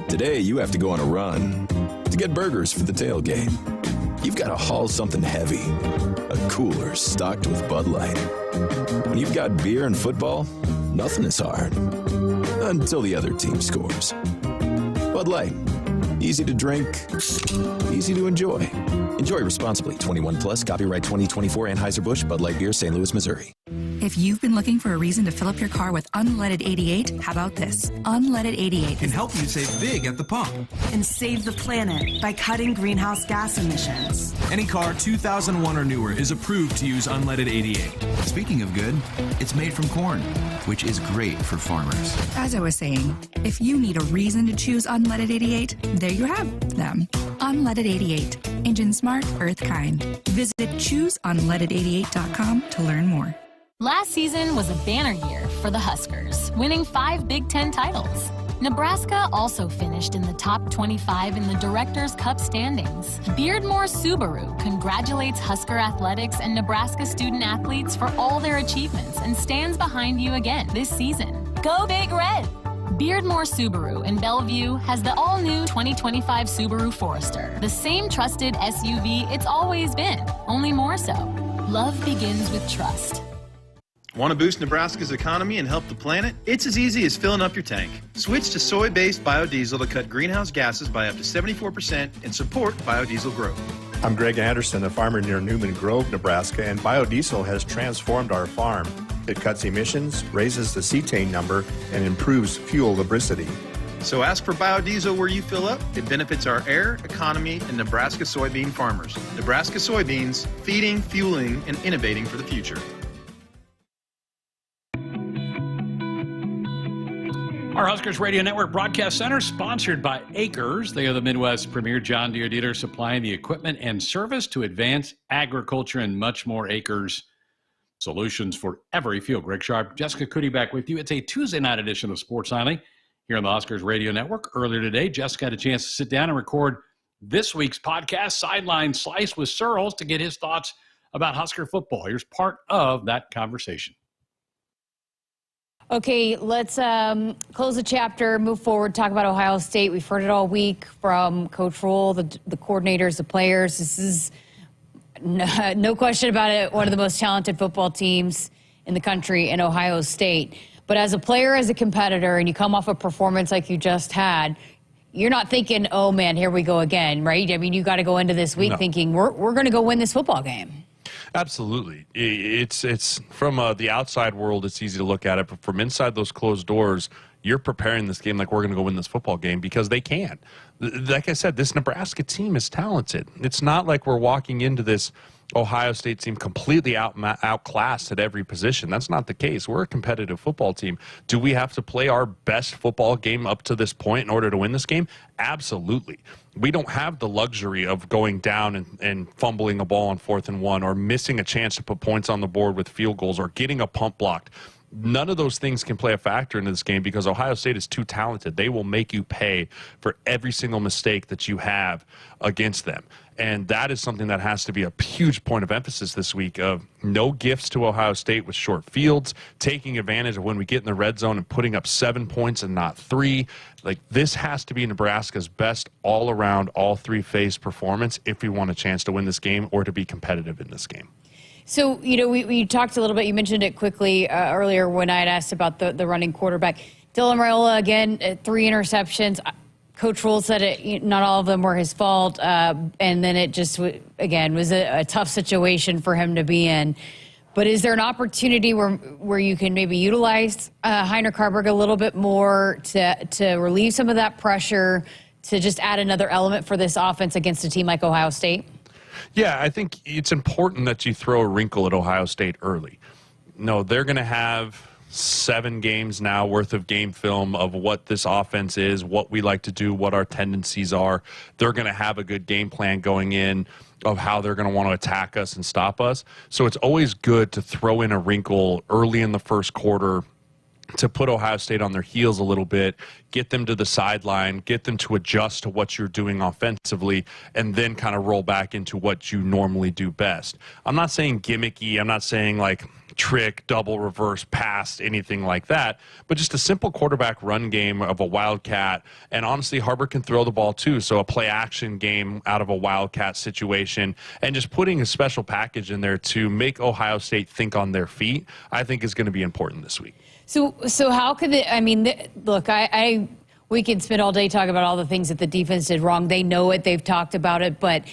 Today you have to go on a run to get burgers for the tailgate. You've got to haul something heavy, a cooler stocked with Bud Light. When you've got beer and football, nothing is hard until the other team scores. Bud Light, easy to drink, easy to enjoy. Enjoy responsibly. 21 plus. Copyright 2024 Anheuser-Busch Bud Light Beer, St. Louis, Missouri. If you've been looking for a reason to fill up your car with unleaded 88, how about this? Unleaded 88 can help you save big at the pump and save the planet by cutting greenhouse gas emissions. Any car 2001 or newer is approved to use unleaded 88. Speaking of good, it's made from corn, which is great for farmers. As I was saying, if you need a reason to choose unleaded 88, there you have them. Unleaded 88. Engine smart, earth kind. Visit chooseunleaded88.com to learn more. Last season was a banner year for the Huskers, winning 5 Big Ten titles. Nebraska also finished in the top 25 in the Directors' Cup standings. Beardmore Subaru congratulates Husker Athletics and Nebraska student athletes for all their achievements and stands behind you again this season. Go Big Red! Beardmore Subaru in Bellevue has the all-new 2025 Subaru Forester, the same trusted SUV it's always been, only more so. Love begins with trust. Want to boost Nebraska's economy and help the planet? It's as easy as filling up your tank. Switch to soy-based biodiesel to cut greenhouse gases by up to 74% and support biodiesel growth. I'm Greg Anderson, a farmer near Newman Grove, Nebraska, and biodiesel has transformed our farm. It cuts emissions, raises the cetane number, and improves fuel lubricity. So ask for biodiesel where you fill up. It benefits our air, economy, and Nebraska soybean farmers. Nebraska soybeans, feeding, fueling, and innovating for the future. Our Huskers Radio Network Broadcast Center, sponsored by Akrs. They are the Midwest's premier John Deere dealer, supplying the equipment and service to advance agriculture and much more. Akrs, solutions for every field. Greg Sharpe, Jessica Coody back with you. It's a Tuesday night edition of Sports Nightly here on the Huskers Radio Network. Earlier today, Jessica had a chance to sit down and record this week's podcast, Sideline Slice with Searles, to get his thoughts about Husker football. Here's part of that conversation. Okay, let's close the chapter, move forward, talk about Ohio State. We've heard it all week from Coach Roll, the coordinators, the players. This is no question about it, one of the most talented football teams in the country in Ohio State. But as a player, as a competitor, and you come off a performance like you just had, you're not thinking, oh, man, here we go again, right? I mean, you got to go into this week thinking we're going to go win this football game. Absolutely. It's from the outside world, it's easy to look at it, but from inside those closed doors, you're preparing this game like we're going to go win this football game because they can. Like I said, this Nebraska team is talented. It's not like we're walking into this Ohio State team completely outclassed at every position. That's not the case. We're a competitive football team. Do we have to play our best football game up to this point in order to win this game? Absolutely. We don't have the luxury of going down and fumbling a ball on 4th and 1 or missing a chance to put points on the board with field goals or getting a pump blocked. None of those things can play a factor into this game because Ohio State is too talented. They will make you pay for every single mistake that you have against them. And that is something that has to be a huge point of emphasis this week of no gifts to Ohio State with short fields, taking advantage of when we get in the red zone and putting up 7 points and not 3. Like, this has to be Nebraska's best all-around, all-three-phase performance if we want a chance to win this game or to be competitive in this game. So, you know, we talked a little bit, you mentioned it quickly earlier when I had asked about the running quarterback. Dylan Raiola, again, 3 interceptions. Coach Rule said not all of them were his fault, and then it just, again, was a tough situation for him to be in. But is there an opportunity where you can maybe utilize Heiner Carberg a little bit more to relieve some of that pressure, to just add another element for this offense against a team like Ohio State? Yeah, I think it's important that you throw a wrinkle at Ohio State early. No, they're going to have 7 games now worth of game film of what this offense is, what we like to do, what our tendencies are. They're going to have a good game plan going in of how they're going to want to attack us and stop us. So it's always good to throw in a wrinkle early in the first quarter to put Ohio State on their heels a little bit, get them to the sideline, get them to adjust to what you're doing offensively, and then kind of roll back into what you normally do best. I'm not saying gimmicky. I'm not saying like trick, double, reverse, pass, anything like that, but just a simple quarterback run game of a Wildcat. And honestly, Harbor can throw the ball too, so a play-action game out of a Wildcat situation, and just putting a special package in there to make Ohio State think on their feet, I think is going to be important this week. So how could it, I mean, look, we can spend all day talking about all the things that the defense did wrong. They know it. They've talked about it, but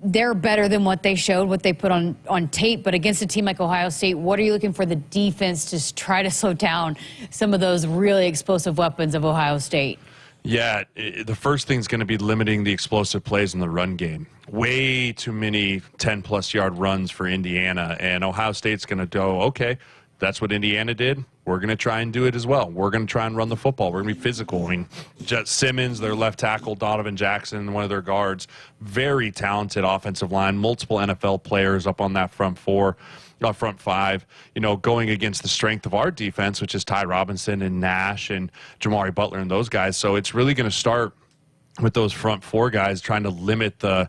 they're better than what they showed, what they put on tape. But against a team like Ohio State, what are you looking for the defense to try to slow down some of those really explosive weapons of Ohio State? Yeah, the first thing is going to be limiting the explosive plays in the run game. Way too many 10-plus yard runs for Indiana, and Ohio State's going to go, okay, That's what Indiana did. We're going to try and do it as well. We're going to try and run the football. We're going to be physical. I mean, Jet Simmons, their left tackle, Donovan Jackson, one of their guards, very talented offensive line, multiple NFL players up on that front five, going against the strength of our defense, which is Ty Robinson and Nash and Jamari Butler and those guys. So it's really going to start with those front four guys trying to limit the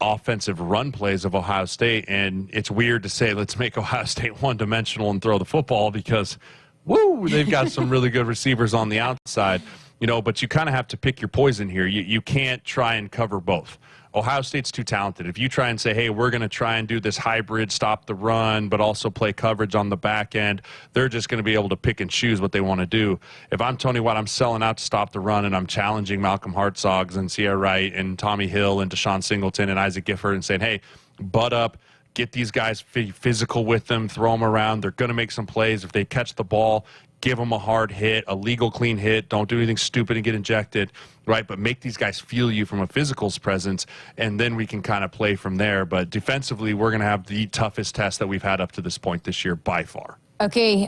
offensive run plays of Ohio State. And it's weird to say, let's make Ohio State one-dimensional and throw the football because, they've got some really good receivers on the outside, but you kind of have to pick your poison here. You can't try and cover both. Ohio State's too talented. If you try and say, hey, we're going to try and do this hybrid, stop the run, but also play coverage on the back end, they're just going to be able to pick and choose what they want to do. If I'm Tony White, I'm selling out to stop the run, and I'm challenging Malcolm Hartzogs and Sierra Wright and Tommy Hill and Deshaun Singleton and Isaac Gifford and saying, hey, butt up, get these guys physical with them, throw them around. They're going to make some plays. If they catch the ball, give them a hard hit, a legal clean hit. Don't do anything stupid and get injected, right? But make these guys feel you from a physicals presence, and then we can kind of play from there. But defensively, we're going to have the toughest test that we've had up to this point this year by far. Okay,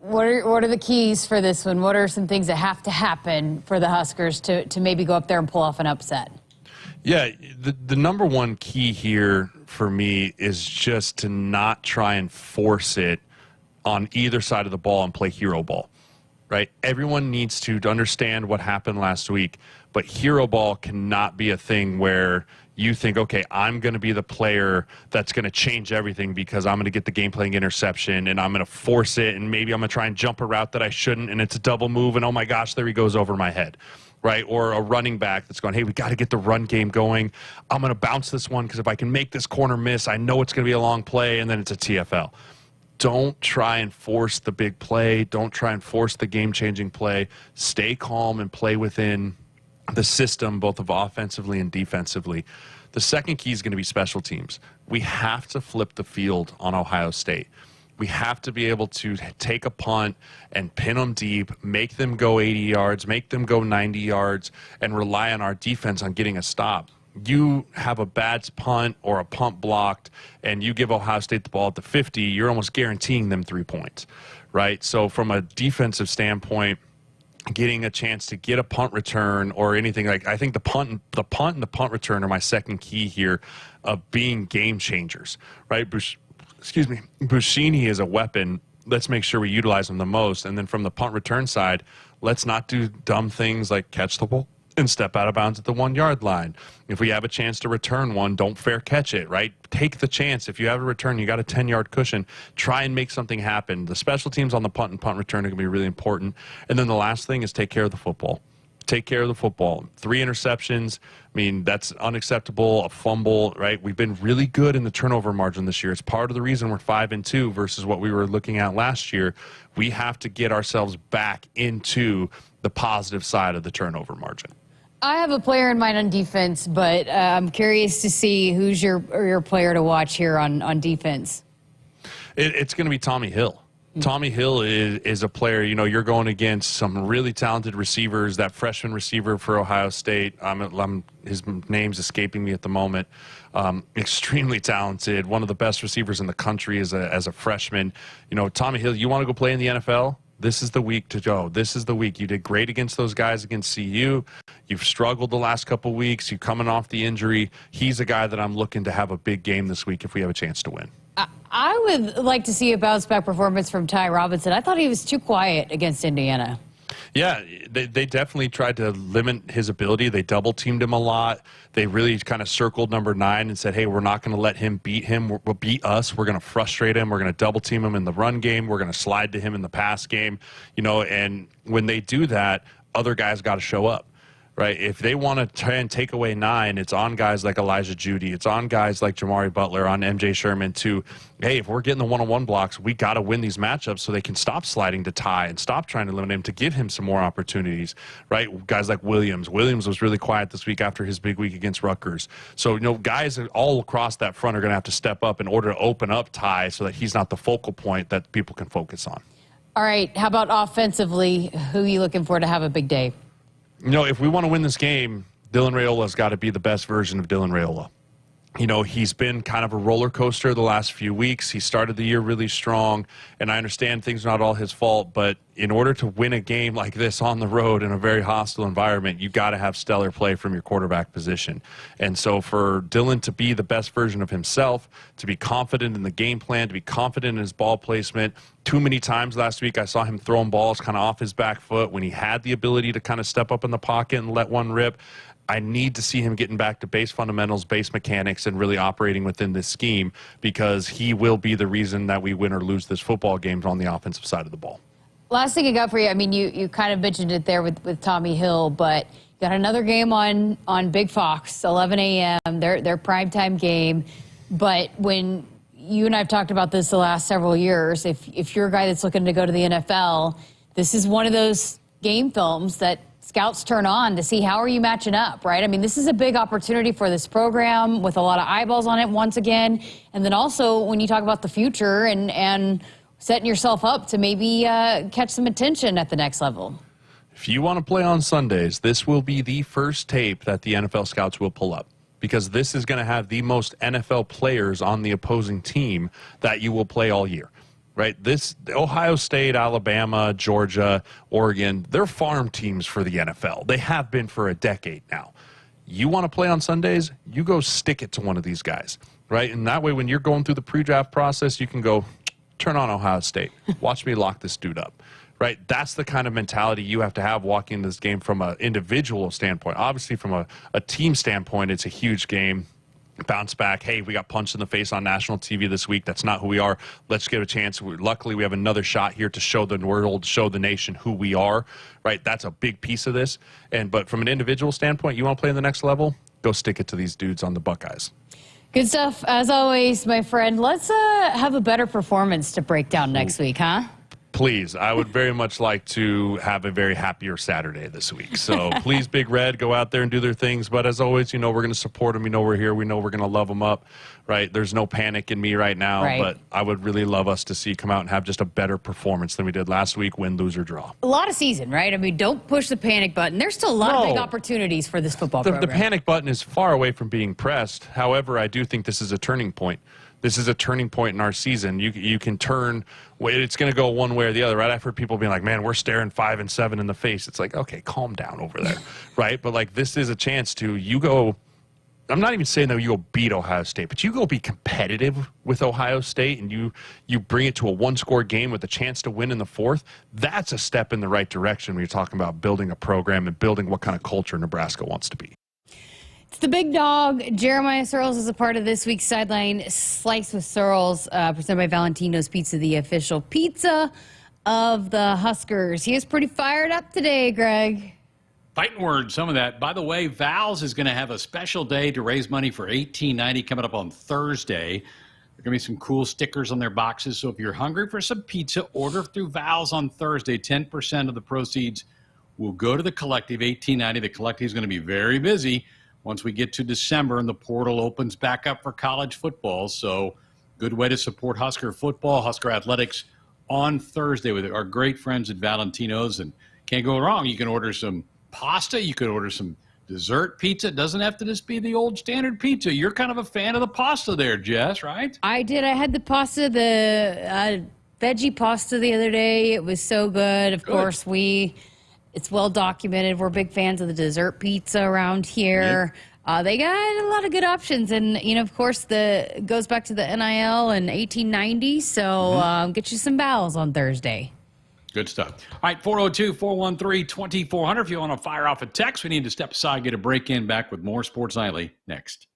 what are the keys for this one? What are some things that have to happen for the Huskers to maybe go up there and pull off an upset? Yeah, the number one key here for me is just to not try and force it on either side of the ball and play hero ball, right? Everyone needs to understand what happened last week, but hero ball cannot be a thing where you think, okay, I'm going to be the player that's going to change everything because I'm going to get the game playing interception and I'm going to force it and maybe I'm going to try and jump a route that I shouldn't and it's a double move and oh my gosh, there he goes over my head, right? Or a running back that's going, hey, we got to get the run game going. I'm going to bounce this one because if I can make this corner miss, I know it's going to be a long play and then it's a TFL. Don't try and force the big play. Don't try and force the game-changing play. Stay calm and play within the system, both of offensively and defensively. The second key is going to be special teams. We have to flip the field on Ohio State. We have to be able to take a punt and pin them deep, make them go 80 yards, make them go 90 yards, and rely on our defense on getting a stop. You have a bad punt or a punt blocked and you give Ohio State the ball at the 50, you're almost guaranteeing them 3 points, right? So from a defensive standpoint, getting a chance to get a punt return or anything like, I think the punt and the punt return are my second key here of being game changers, right? Buschini is a weapon. Let's make sure we utilize him the most. And then from the punt return side, let's not do dumb things like catch the ball and step out of bounds at the 1 yard line. If we have a chance to return one, don't fair catch it, right? Take the chance. If you have a return, you got a 10-yard cushion. Try and make something happen. The special teams on the punt and punt return are going to be really important. And then the last thing is take care of the football. Take care of the football. 3 interceptions, I mean, that's unacceptable. A fumble, right? We've been really good in the turnover margin this year. It's part of the reason we're 5-2 versus what we were looking at last year. We have to get ourselves back into the positive side of the turnover margin. I have a player in mind on defense, but I'm curious to see who's your player to watch here on defense. It's going to be Tommy Hill. Tommy Hill is a player, you're going against some really talented receivers. That freshman receiver for Ohio State, his name's escaping me at the moment. Extremely talented, one of the best receivers in the country as a freshman. Tommy Hill, you want to go play in the NFL? This is the week to go. This is the week. You did great against those guys against CU. You've struggled the last couple weeks. You're coming off the injury. He's a guy that I'm looking to have a big game this week if we have a chance to win. I would like to see a bounce-back performance from Ty Robinson. I thought he was too quiet against Indiana. Yeah, they definitely tried to limit his ability. They double-teamed him a lot. They really kind of circled number 9 and said, hey, we're not going to let him beat him. We'll beat us. We're going to frustrate him. We're going to double-team him in the run game. We're going to slide to him in the pass game. And when they do that, other guys got to show up. Right, if they want to try and take away 9, it's on guys like Elijah Judy. It's on guys like Jamari Butler, on MJ Sherman to, hey, if we're getting the one-on-one blocks, we got to win these matchups so they can stop sliding to Ty and stop trying to limit him to give him some more opportunities, right? Guys like Williams. Williams was really quiet this week after his big week against Rutgers. So, guys all across that front are going to have to step up in order to open up Ty so that he's not the focal point that people can focus on. All right, how about offensively? Who are you looking for to have a big day? If we want to win this game, Dylan Raiola's got to be the best version of Dylan Raiola. He's been kind of a roller coaster the last few weeks. He started the year really strong, and I understand things are not all his fault, but in order to win a game like this on the road in a very hostile environment, you got to have stellar play from your quarterback position. And so for Dylan to be the best version of himself, to be confident in the game plan, to be confident in his ball placement, too many times last week I saw him throwing balls kind of off his back foot when he had the ability to kind of step up in the pocket and let one rip. I need to see him getting back to base fundamentals, base mechanics, and really operating within this scheme, because he will be the reason that we win or lose this football game on the offensive side of the ball. Last thing I got for you, I mean, you kind of mentioned it there with Tommy Hill, but you got another game on Big Fox, 11 a.m., their primetime game. But when you and I have talked about this the last several years, if you're a guy that's looking to go to the NFL, this is one of those game films that scouts turn on to see how are you matching up, right? I mean, this is a big opportunity for this program with a lot of eyeballs on it once again. And then also when you talk about the future and setting yourself up to maybe catch some attention at the next level. If you want to play on Sundays, this will be the first tape that the NFL scouts will pull up, because this is going to have the most NFL players on the opposing team that you will play all year. Right, Ohio State, Alabama, Georgia, Oregon, they're farm teams for the NFL. They have been for a decade now. You want to play on Sundays, you go stick it to one of these guys, right? And that way, when you're going through the pre-draft process, you can go, turn on Ohio State. Watch me lock this dude up, right? That's the kind of mentality you have to have walking this game from an individual standpoint. Obviously, from a team standpoint, it's a huge game. Bounce back. Hey, we got punched in the face on national TV this week. That's not who we are. Let's give it a chance. Luckily, we have another shot here to show the world, show the nation who we are, right? That's a big piece of this. But from an individual standpoint, you want to play in the next level? Go stick it to these dudes on the Buckeyes. Good stuff. As always, my friend, let's have a better performance to break down next week, huh? Please, I would very much like to have a very happier Saturday this week. So please, Big Red, go out there and do their things. But as always, we're going to support them. We're here. We know we're going to love them up, right? There's no panic in me right now. Right. But I would really love us to see come out and have just a better performance than we did last week, win, lose, or draw. A lot of season, right? I mean, don't push the panic button. There's still a lot of big opportunities for this football program. The panic button is far away from being pressed. However, I do think this is a turning point. This is a turning point in our season. You can turn, it's going to go one way or the other, right? I've heard people being like, man, we're staring 5 and 7 in the face. It's like, okay, calm down over there, right? But like, this is a chance to, you go, I'm not even saying that you go beat Ohio State, but you go be competitive with Ohio State and you bring it to a one-score game with a chance to win in the fourth. That's a step in the right direction when you're talking about building a program and building what kind of culture Nebraska wants to be. It's the big dog. Jeremiah Searles is a part of this week's Sideline Slice with Searles, presented by Valentino's Pizza, the official pizza of the Huskers. He is pretty fired up today, Greg. Fighting words, some of that. By the way, Val's is going to have a special day to raise money for 1890 coming up on Thursday. There are going to be some cool stickers on their boxes. So if you're hungry for some pizza, order through Val's on Thursday. 10% of the proceeds will go to the collective, 1890. The collective is going to be very busy once we get to December and the portal opens back up for college football. So good way to support Husker football, Husker Athletics on Thursday with our great friends at Valentino's. And can't go wrong. You can order some pasta. You could order some dessert pizza. It doesn't have to just be the old standard pizza. You're kind of a fan of the pasta there, Jess, right? I did. I had the pasta, the veggie pasta the other day. It was so good. Of course, it's well documented. We're big fans of the dessert pizza around here. Yep. They got a lot of good options. And, of course, it goes back to the NIL and 1890. So get you some Val's on Thursday. Good stuff. All right, 402-413-2400. If you want to fire off a text, we need to step aside, get a break in. Back with more Sports Nightly next.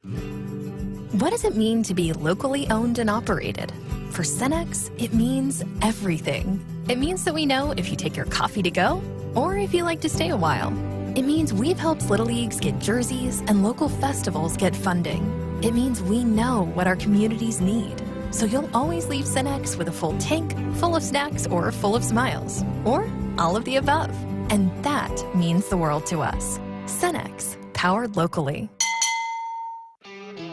What does it mean to be locally owned and operated? For Cenex, it means everything. It means that we know if you take your coffee to go or if you like to stay a while. It means we've helped Little Leagues get jerseys and local festivals get funding. It means we know what our communities need. So you'll always leave Cenex with a full tank, full of snacks, or full of smiles. Or all of the above. And that means the world to us. Cenex, powered locally.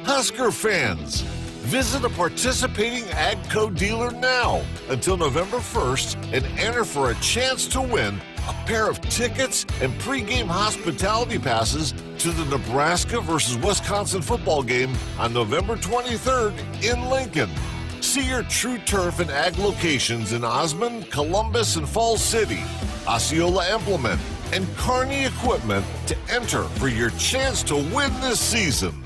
Husker fans, visit a participating AGCO dealer now until November 1st and enter for a chance to win a pair of tickets and pregame hospitality passes to the Nebraska versus Wisconsin football game on November 23rd in Lincoln. See your True Turf and Ag locations in Osmond, Columbus, and Falls City, Osceola Implement, and Kearney Equipment to enter for your chance to win this season.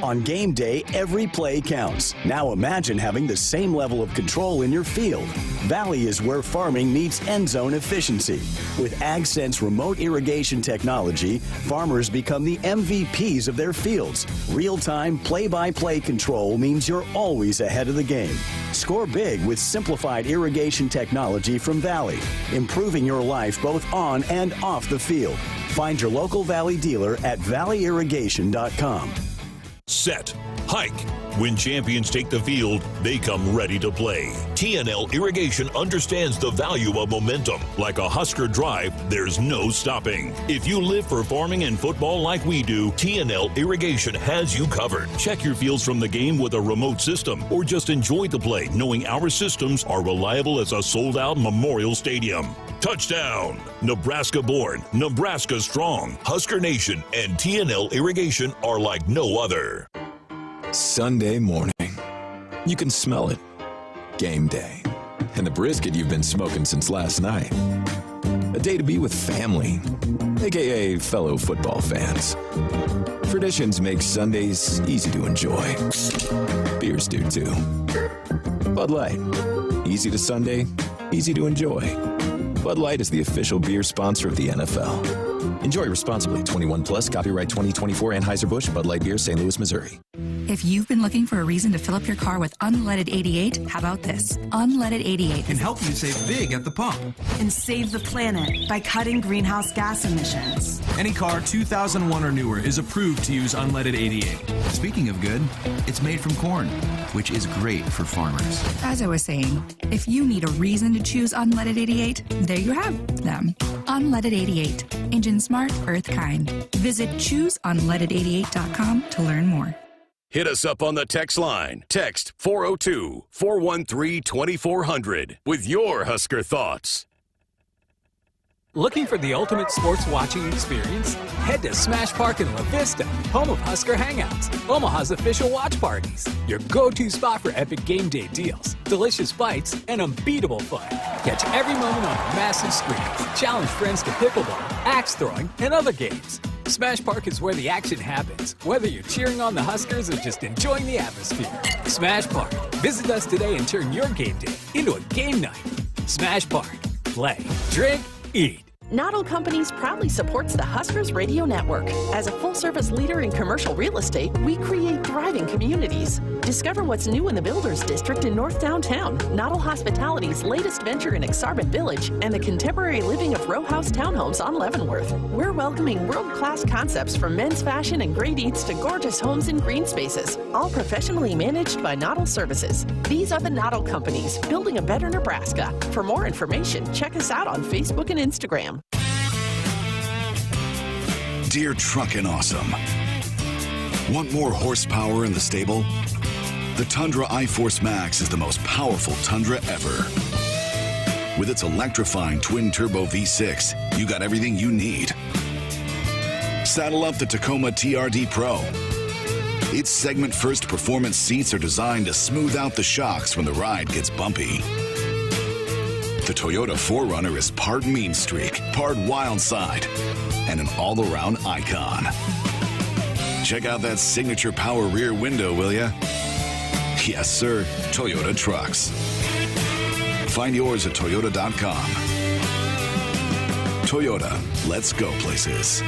On game day, every play counts. Now imagine having the same level of control in your field. Valley is where farming meets end zone efficiency. With AgSense remote irrigation technology, farmers become the MVPs of their fields. Real-time, play-by-play control means you're always ahead of the game. Score big with simplified irrigation technology from Valley, improving your life both on and off the field. Find your local Valley dealer at valleyirrigation.com. Set, hike. When champions take the field, they come ready to play. TNL Irrigation understands the value of momentum. Like a Husker drive, there's no stopping. If you live for farming and football like we do, TNL Irrigation has you covered. Check your fields from the game with a remote system, or just enjoy the play knowing our systems are reliable as a sold-out Memorial Stadium. Touchdown! Nebraska born, Nebraska strong. Husker Nation and TNL Irrigation are like no other. Sunday morning. You can smell it. Game day. And the brisket you've been smoking since last night. A day to be with family, aka fellow football fans. Traditions make Sundays easy to enjoy. Beers do too. Bud Light. Easy to Sunday, easy to enjoy. Bud Light is the official beer sponsor of the NFL. Enjoy responsibly. 21 plus. Copyright 2024 Anheuser-Busch Bud Light Beer, St. Louis, Missouri. If you've been looking for a reason to fill up your car with unleaded 88, how about this? Unleaded 88 can help you save big at the pump and save the planet by cutting greenhouse gas emissions. Any car 2001 or newer is approved to use unleaded 88. Speaking of good, it's made from corn, which is great for farmers. As I was saying, if you need a reason to choose unleaded 88, there you have them. Unleaded 88. Engine smart, earth kind. Visit chooseunleaded88.com to learn more. Hit us up on the text line. Text 402-413-2400 with your Husker thoughts. Looking for the ultimate sports watching experience? Head to Smash Park in La Vista, home of Husker Hangouts, Omaha's official watch parties. Your go-to spot for epic game day deals, delicious bites, and unbeatable fun. Catch every moment on the massive screens. Challenge friends to pickleball, axe throwing, and other games. Smash Park is where the action happens, whether you're cheering on the Huskers or just enjoying the atmosphere. Smash Park. Visit us today and turn your game day into a game night. Smash Park. Play, drink, eat. Noddle Companies proudly supports the Huskers Radio Network. As a full-service leader in commercial real estate, we create thriving communities. Discover what's new in the Builders District in North Downtown, Noddle Hospitality's latest venture in Aksarben Village, and the contemporary living of row house townhomes on Leavenworth. We're welcoming world-class concepts from men's fashion and great eats to gorgeous homes and green spaces, all professionally managed by Noddle Services. These are the Noddle Companies, building a better Nebraska. For more information, check us out on Facebook and Instagram. Dear Truckin' Awesome. Want more horsepower in the stable? The Tundra iForce Max is the most powerful Tundra ever. With its electrifying twin-turbo V6, you got everything you need. Saddle up the Tacoma TRD Pro. Its segment-first performance seats are designed to smooth out the shocks when the ride gets bumpy. The Toyota 4Runner is part mean streak, part wild side, and an all-around icon. Check out that signature power rear window, will ya? Yes, sir, Toyota trucks. Find yours at toyota.com. Toyota, let's go places.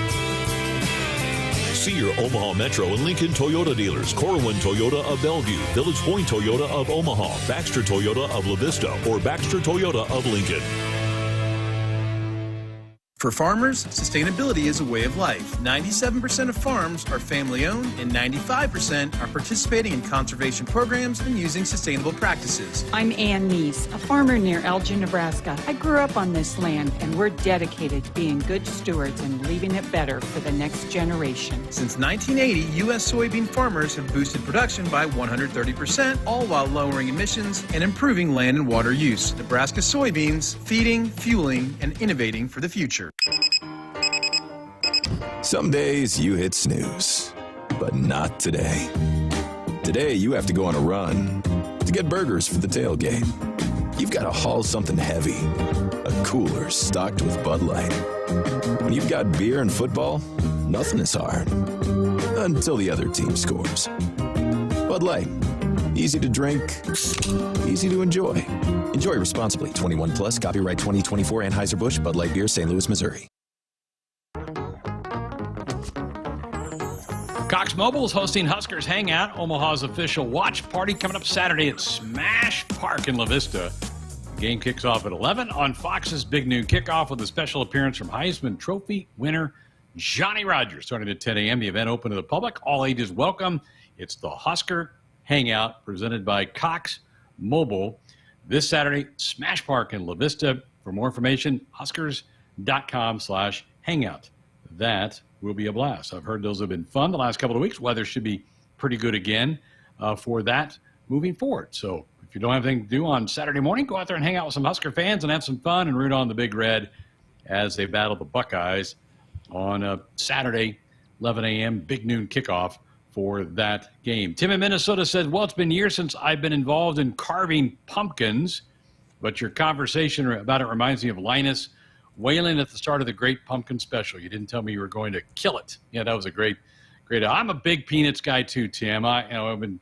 See your Omaha Metro and Lincoln Toyota dealers. Corwin Toyota of Bellevue, Village Point Toyota of Omaha, Baxter Toyota of La Vista, or Baxter Toyota of Lincoln. For farmers, sustainability is a way of life. 97% of farms are family-owned, and 95% are participating in conservation programs and using sustainable practices. I'm Ann Neese, a farmer near Elgin, Nebraska. I grew up on this land, and we're dedicated to being good stewards and leaving it better for the next generation. Since 1980, U.S. soybean farmers have boosted production by 130%, all while lowering emissions and improving land and water use. Nebraska soybeans, feeding, fueling, and innovating for the future. Some days you hit snooze, but not today. Today you have to go on a run to get burgers for the tailgate. You've got to haul something heavy, a cooler stocked with Bud Light. When you've got beer and football, nothing is hard. Until the other team scores. Bud Light. Easy to drink, easy to enjoy. Enjoy responsibly. 21 plus. Copyright 2024 Anheuser-Busch Bud Light Beer, St. Louis, Missouri. Cox Mobile is hosting Huskers Hangout, Omaha's official watch party, coming up Saturday at Smash Park in La Vista. The game kicks off at 11 on Fox's Big Noon Kickoff with a special appearance from Heisman Trophy winner Johnny Rodgers. Starting at 10 a.m., the event open to the public. All ages welcome. It's the Husker Hangout presented by Cox Mobile. This Saturday, Smash Park in La Vista. For more information, huskers.com/hangout. That will be a blast. I've heard those have been fun the last couple of weeks. Weather should be pretty good again for that moving forward. So if you don't have anything to do on Saturday morning, go out there and hang out with some Husker fans and have some fun and root on the Big Red as they battle the Buckeyes on Saturday, 11 a.m., Big Noon Kickoff for that game. Tim in Minnesota said, well, it's been years since I've been involved in carving pumpkins, but your conversation about it reminds me of Linus wailing at the start of the Great Pumpkin Special. You didn't tell me you were going to kill it. Yeah, that was a great. I'm a big Peanuts guy too, Tim. I've been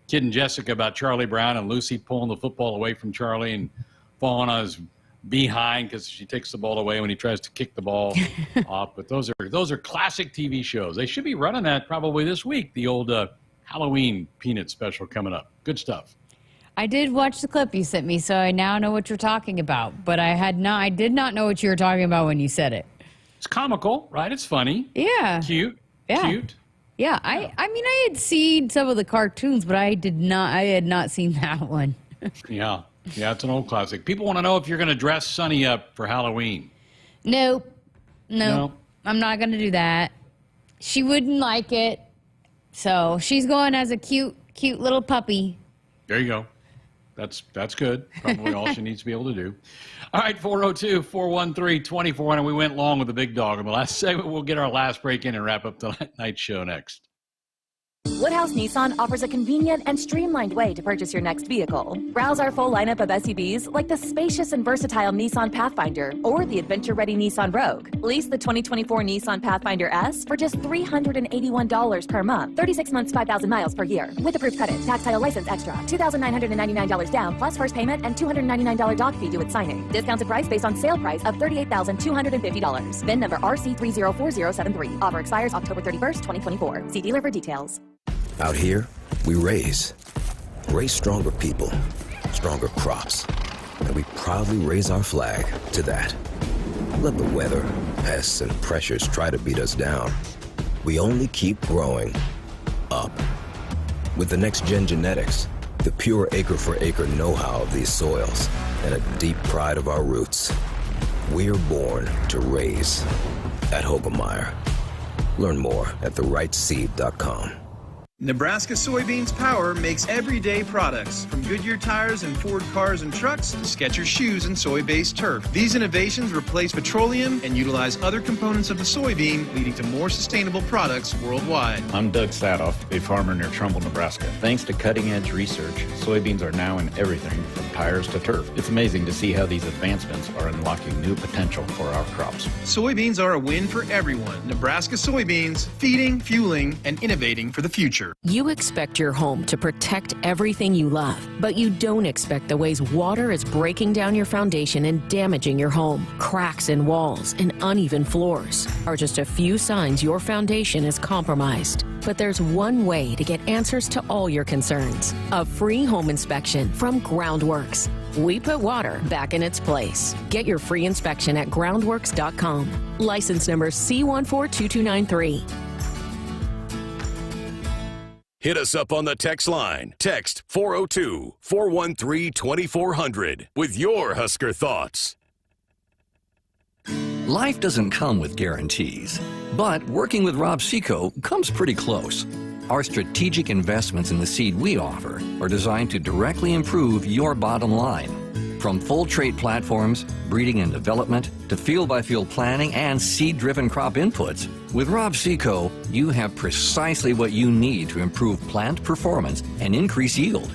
kidding Jessica about Charlie Brown and Lucy pulling the football away from Charlie and falling on his behind because she takes the ball away when he tries to kick the ball off. But those are classic TV shows. They should be running that probably this week. The old Halloween Peanuts special coming up. Good stuff. I did watch the clip you sent me, so I now know what you're talking about. But I did not know what you were talking about when you said it. It's comical, right? It's funny. Yeah. Cute. Yeah. Cute. Yeah. I mean, I had seen some of the cartoons, but I had not seen that one. Yeah. Yeah, it's an old classic. People want to know if you're going to dress Sunny up for Halloween. Nope. I'm not going to do that. She wouldn't like it. So she's going as a cute little puppy. There you go. That's good. Probably all she needs to be able to do. All right, 402-413-2400. We went long with the big dog in the last segment. We'll get our last break in and wrap up the night show next. Woodhouse Nissan offers a convenient and streamlined way to purchase your next vehicle. Browse our full lineup of SUVs like the spacious and versatile Nissan Pathfinder or the adventure-ready Nissan Rogue. Lease the 2024 Nissan Pathfinder S for just $381 per month, 36 months, 5,000 miles per year. With approved credit, tax, title, license extra, $2,999 down plus first payment and $299 doc fee due at signing. Discounted price based on sale price of $38,250. VIN number RC304073. Offer expires October 31st, 2024. See dealer for details. Out here, we raise stronger people, stronger crops, and we proudly raise our flag to that. Let the weather, pests, and pressures try to beat us down. We only keep growing up. With the next-gen genetics, the pure acre-for-acre know-how of these soils, and a deep pride of our roots, we're born to raise at Hogemeyer. Learn more at therightseed.com. Nebraska Soybeans Power makes everyday products, from Goodyear tires and Ford cars and trucks to Skechers shoes and soy-based turf. These innovations replace petroleum and utilize other components of the soybean, leading to more sustainable products worldwide. I'm Doug Sadoff, a farmer near Trumbull, Nebraska. Thanks to cutting-edge research, soybeans are now in everything from tires to turf. It's amazing to see how these advancements are unlocking new potential for our crops. Soybeans are a win for everyone. Nebraska soybeans, feeding, fueling, and innovating for the future. You expect your home to protect everything you love, but you don't expect the ways water is breaking down your foundation and damaging your home. Cracks in walls and uneven floors are just a few signs your foundation is compromised. But there's one way to get answers to all your concerns: a free home inspection from Groundworks. We put water back in its place. Get your free inspection at groundworks.com. License number C142293. Hit us up on the text line. Text 402-413-2400 with your Husker thoughts. Life doesn't come with guarantees, but working with Rob Seco comes pretty close. Our strategic investments in the seed we offer are designed to directly improve your bottom line. From full trait platforms, breeding and development, to field-by-field planning and seed-driven crop inputs, with Rob Seco, you have precisely what you need to improve plant performance and increase yield.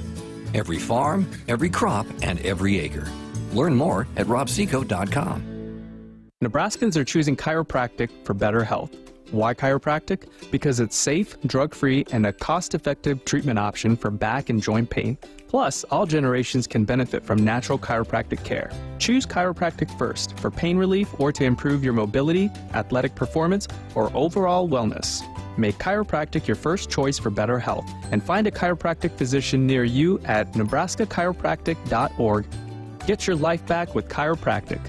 Every farm, every crop, and every acre. Learn more at robseco.com. Nebraskans are choosing chiropractic for better health. Why chiropractic? Because it's safe, drug-free, and a cost-effective treatment option for back and joint pain. Plus, all generations can benefit from natural chiropractic care. Choose chiropractic first for pain relief or to improve your mobility, athletic performance, or overall wellness. Make chiropractic your first choice for better health and find a chiropractic physician near you at nebraska-chiropractic.org. Get your life back with chiropractic.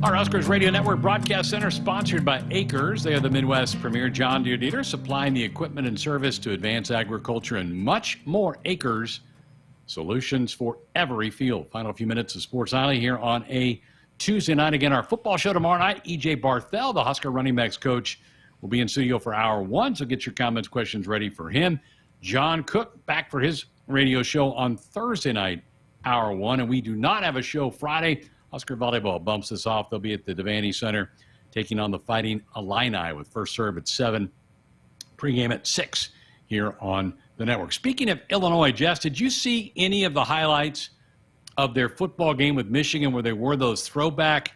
Our Akrs Radio Network Broadcast Center, sponsored by Akrs. They are the Midwest's premier John Deere dealer, supplying the equipment and service to advance agriculture and much more. Akrs, solutions for every field. Final few minutes of Sports Nightly here on a Tuesday night. Again, our football show tomorrow night. E.J. Barthel, the Husker running backs coach, will be in studio for hour one, so get your comments, questions ready for him. John Cook back for his radio show on Thursday night, hour one, and we do not have a show Friday. Husker Volleyball bumps this off. They'll be at the Devaney Center taking on the Fighting Illini with first serve at 7, pregame at 6 here on the network. Speaking of Illinois, Jess, did you see any of the highlights of their football game with Michigan where they wore those throwback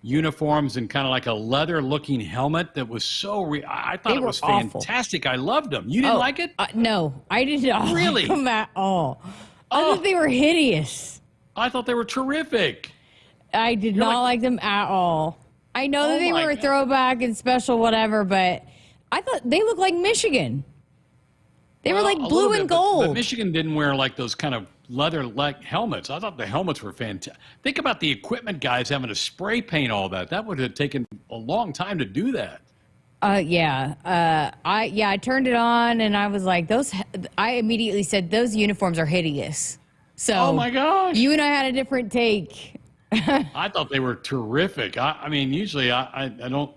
uniforms and kind of like a leather-looking helmet that was so I thought it was fantastic. I loved them. You didn't like it? No, I did not really? like them at all. I thought they were hideous. I thought they were terrific. I did not like them at all. I know that they were a throwback and special whatever, but I thought they looked like Michigan. They were like blue and gold. But Michigan didn't wear like those kind of leather-like helmets. I thought the helmets were fantastic. Think about the equipment guys having to spray paint all that. That would have taken a long time to do that. I turned it on and I was like, I immediately said those uniforms are hideous. So, oh my gosh, you and I had a different take. I thought they were terrific. I mean, usually I don't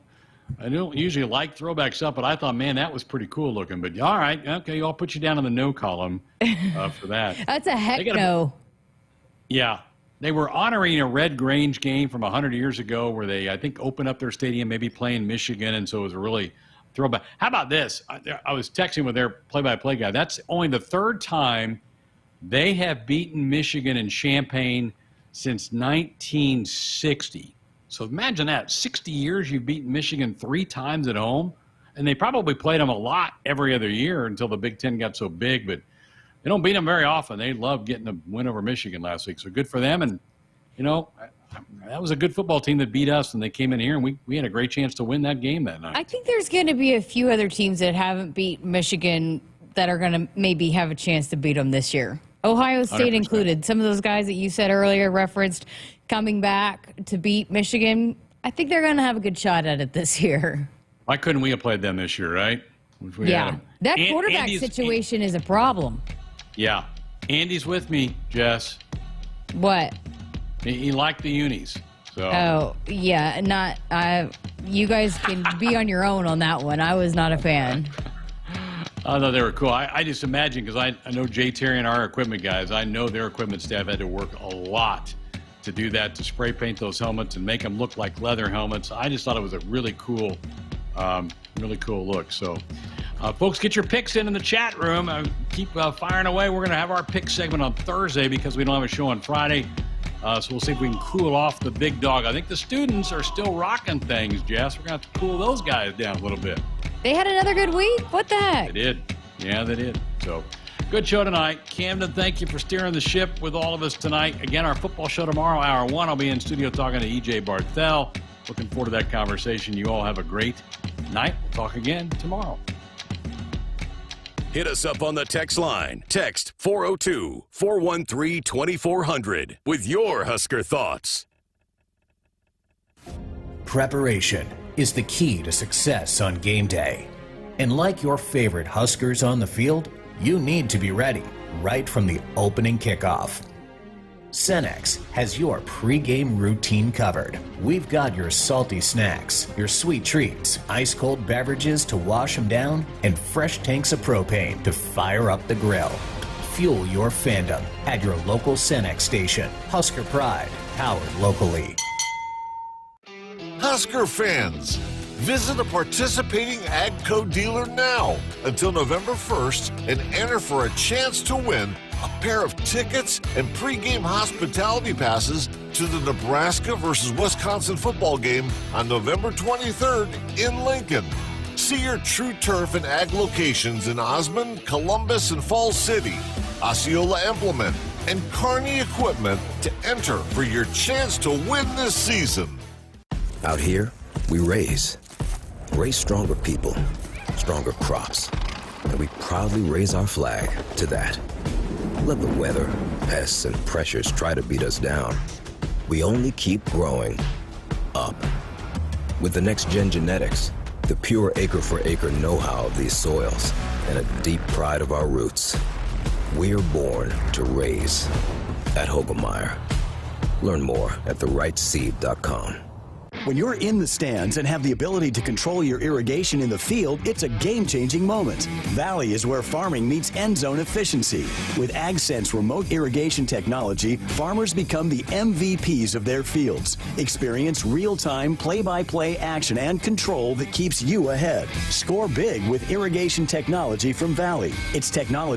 usually like throwback stuff, but I thought, man, that was pretty cool looking. But all right, okay, I'll put you down in the no column for that. That's a heck no. Yeah, they were honoring a Red Grange game from 100 years ago where they, I think, opened up their stadium, maybe playing Michigan, and so it was a really throwback. How about this? I was texting with their play-by-play guy. That's only the third time they have beaten Michigan in Champaign since 1960. So imagine that. 60 years you've beaten Michigan 3 times at home. And they probably played them a lot every other year until the Big Ten got so big. But they don't beat them very often. They love getting a win over Michigan last week. So good for them. And, you know, that was a good football team that beat us. And they came in here, and we had a great chance to win that game that night. I think there's going to be a few other teams that haven't beat Michigan that are going to maybe have a chance to beat them this year. Ohio State 100%. Included. Some of those guys that you said earlier referenced coming back to beat Michigan. I think they're going to have a good shot at it this year. Why couldn't we have played them this year, right? Yeah. That quarterback situation is a problem. Yeah. Andy's with me, Jess. What? He liked the unis. So. Oh, yeah. You guys can be on your own on that one. I was not a fan. I thought they were cool. I just imagine, because I know Jay Terry and our equipment guys, I know their equipment staff had to work a lot to do that, to spray paint those helmets and make them look like leather helmets. I just thought it was a really cool look. So, folks, get your picks in the chat room. Keep firing away. We're going to have our pick segment on Thursday because we don't have a show on Friday. So we'll see if we can cool off the big dog. I think the students are still rocking things, Jess. We're going to have to cool those guys down a little bit. They had another good week. What the heck? They did. Yeah, they did. So, good show tonight. Camden, thank you for steering the ship with all of us tonight. Again, our football show tomorrow, hour 1. I'll be in studio talking to E.J. Barthel. Looking forward to that conversation. You all have a great night. We'll talk again tomorrow. Hit us up on the text line. Text 402-413-2400 with your Husker thoughts. Preparation is the key to success on game day. And like your favorite Huskers on the field, you need to be ready right from the opening kickoff. Cenex has your pregame routine covered. We've got your salty snacks, your sweet treats, ice-cold beverages to wash them down, and fresh tanks of propane to fire up the grill. fuel your fandom at your local Cenex station. Husker Pride, powered locally. Husker fans, visit a participating AGCO dealer now until November 1st and enter for a chance to win a pair of tickets and pregame hospitality passes to the Nebraska versus Wisconsin football game on November 23rd in Lincoln. See your True Turf and Ag locations in Osmond, Columbus, and Falls City, Osceola Implement, and Kearney Equipment to enter for your chance to win this season. Out here, we raise stronger people, stronger crops, and we proudly raise our flag to that. Let the weather, pests, and pressures try to beat us down. We only keep growing up. With the next-gen genetics, the pure acre-for-acre know-how of these soils, and a deep pride of our roots, we're born to raise at Hogemeyer. Learn more at therightseed.com. When you're in the stands and have the ability to control your irrigation in the field, it's a game-changing moment. Valley is where farming meets end-zone efficiency. With AgSense remote irrigation technology, farmers become the MVPs of their fields. Experience real-time, play-by-play action and control that keeps you ahead. Score big with irrigation technology from Valley. It's technology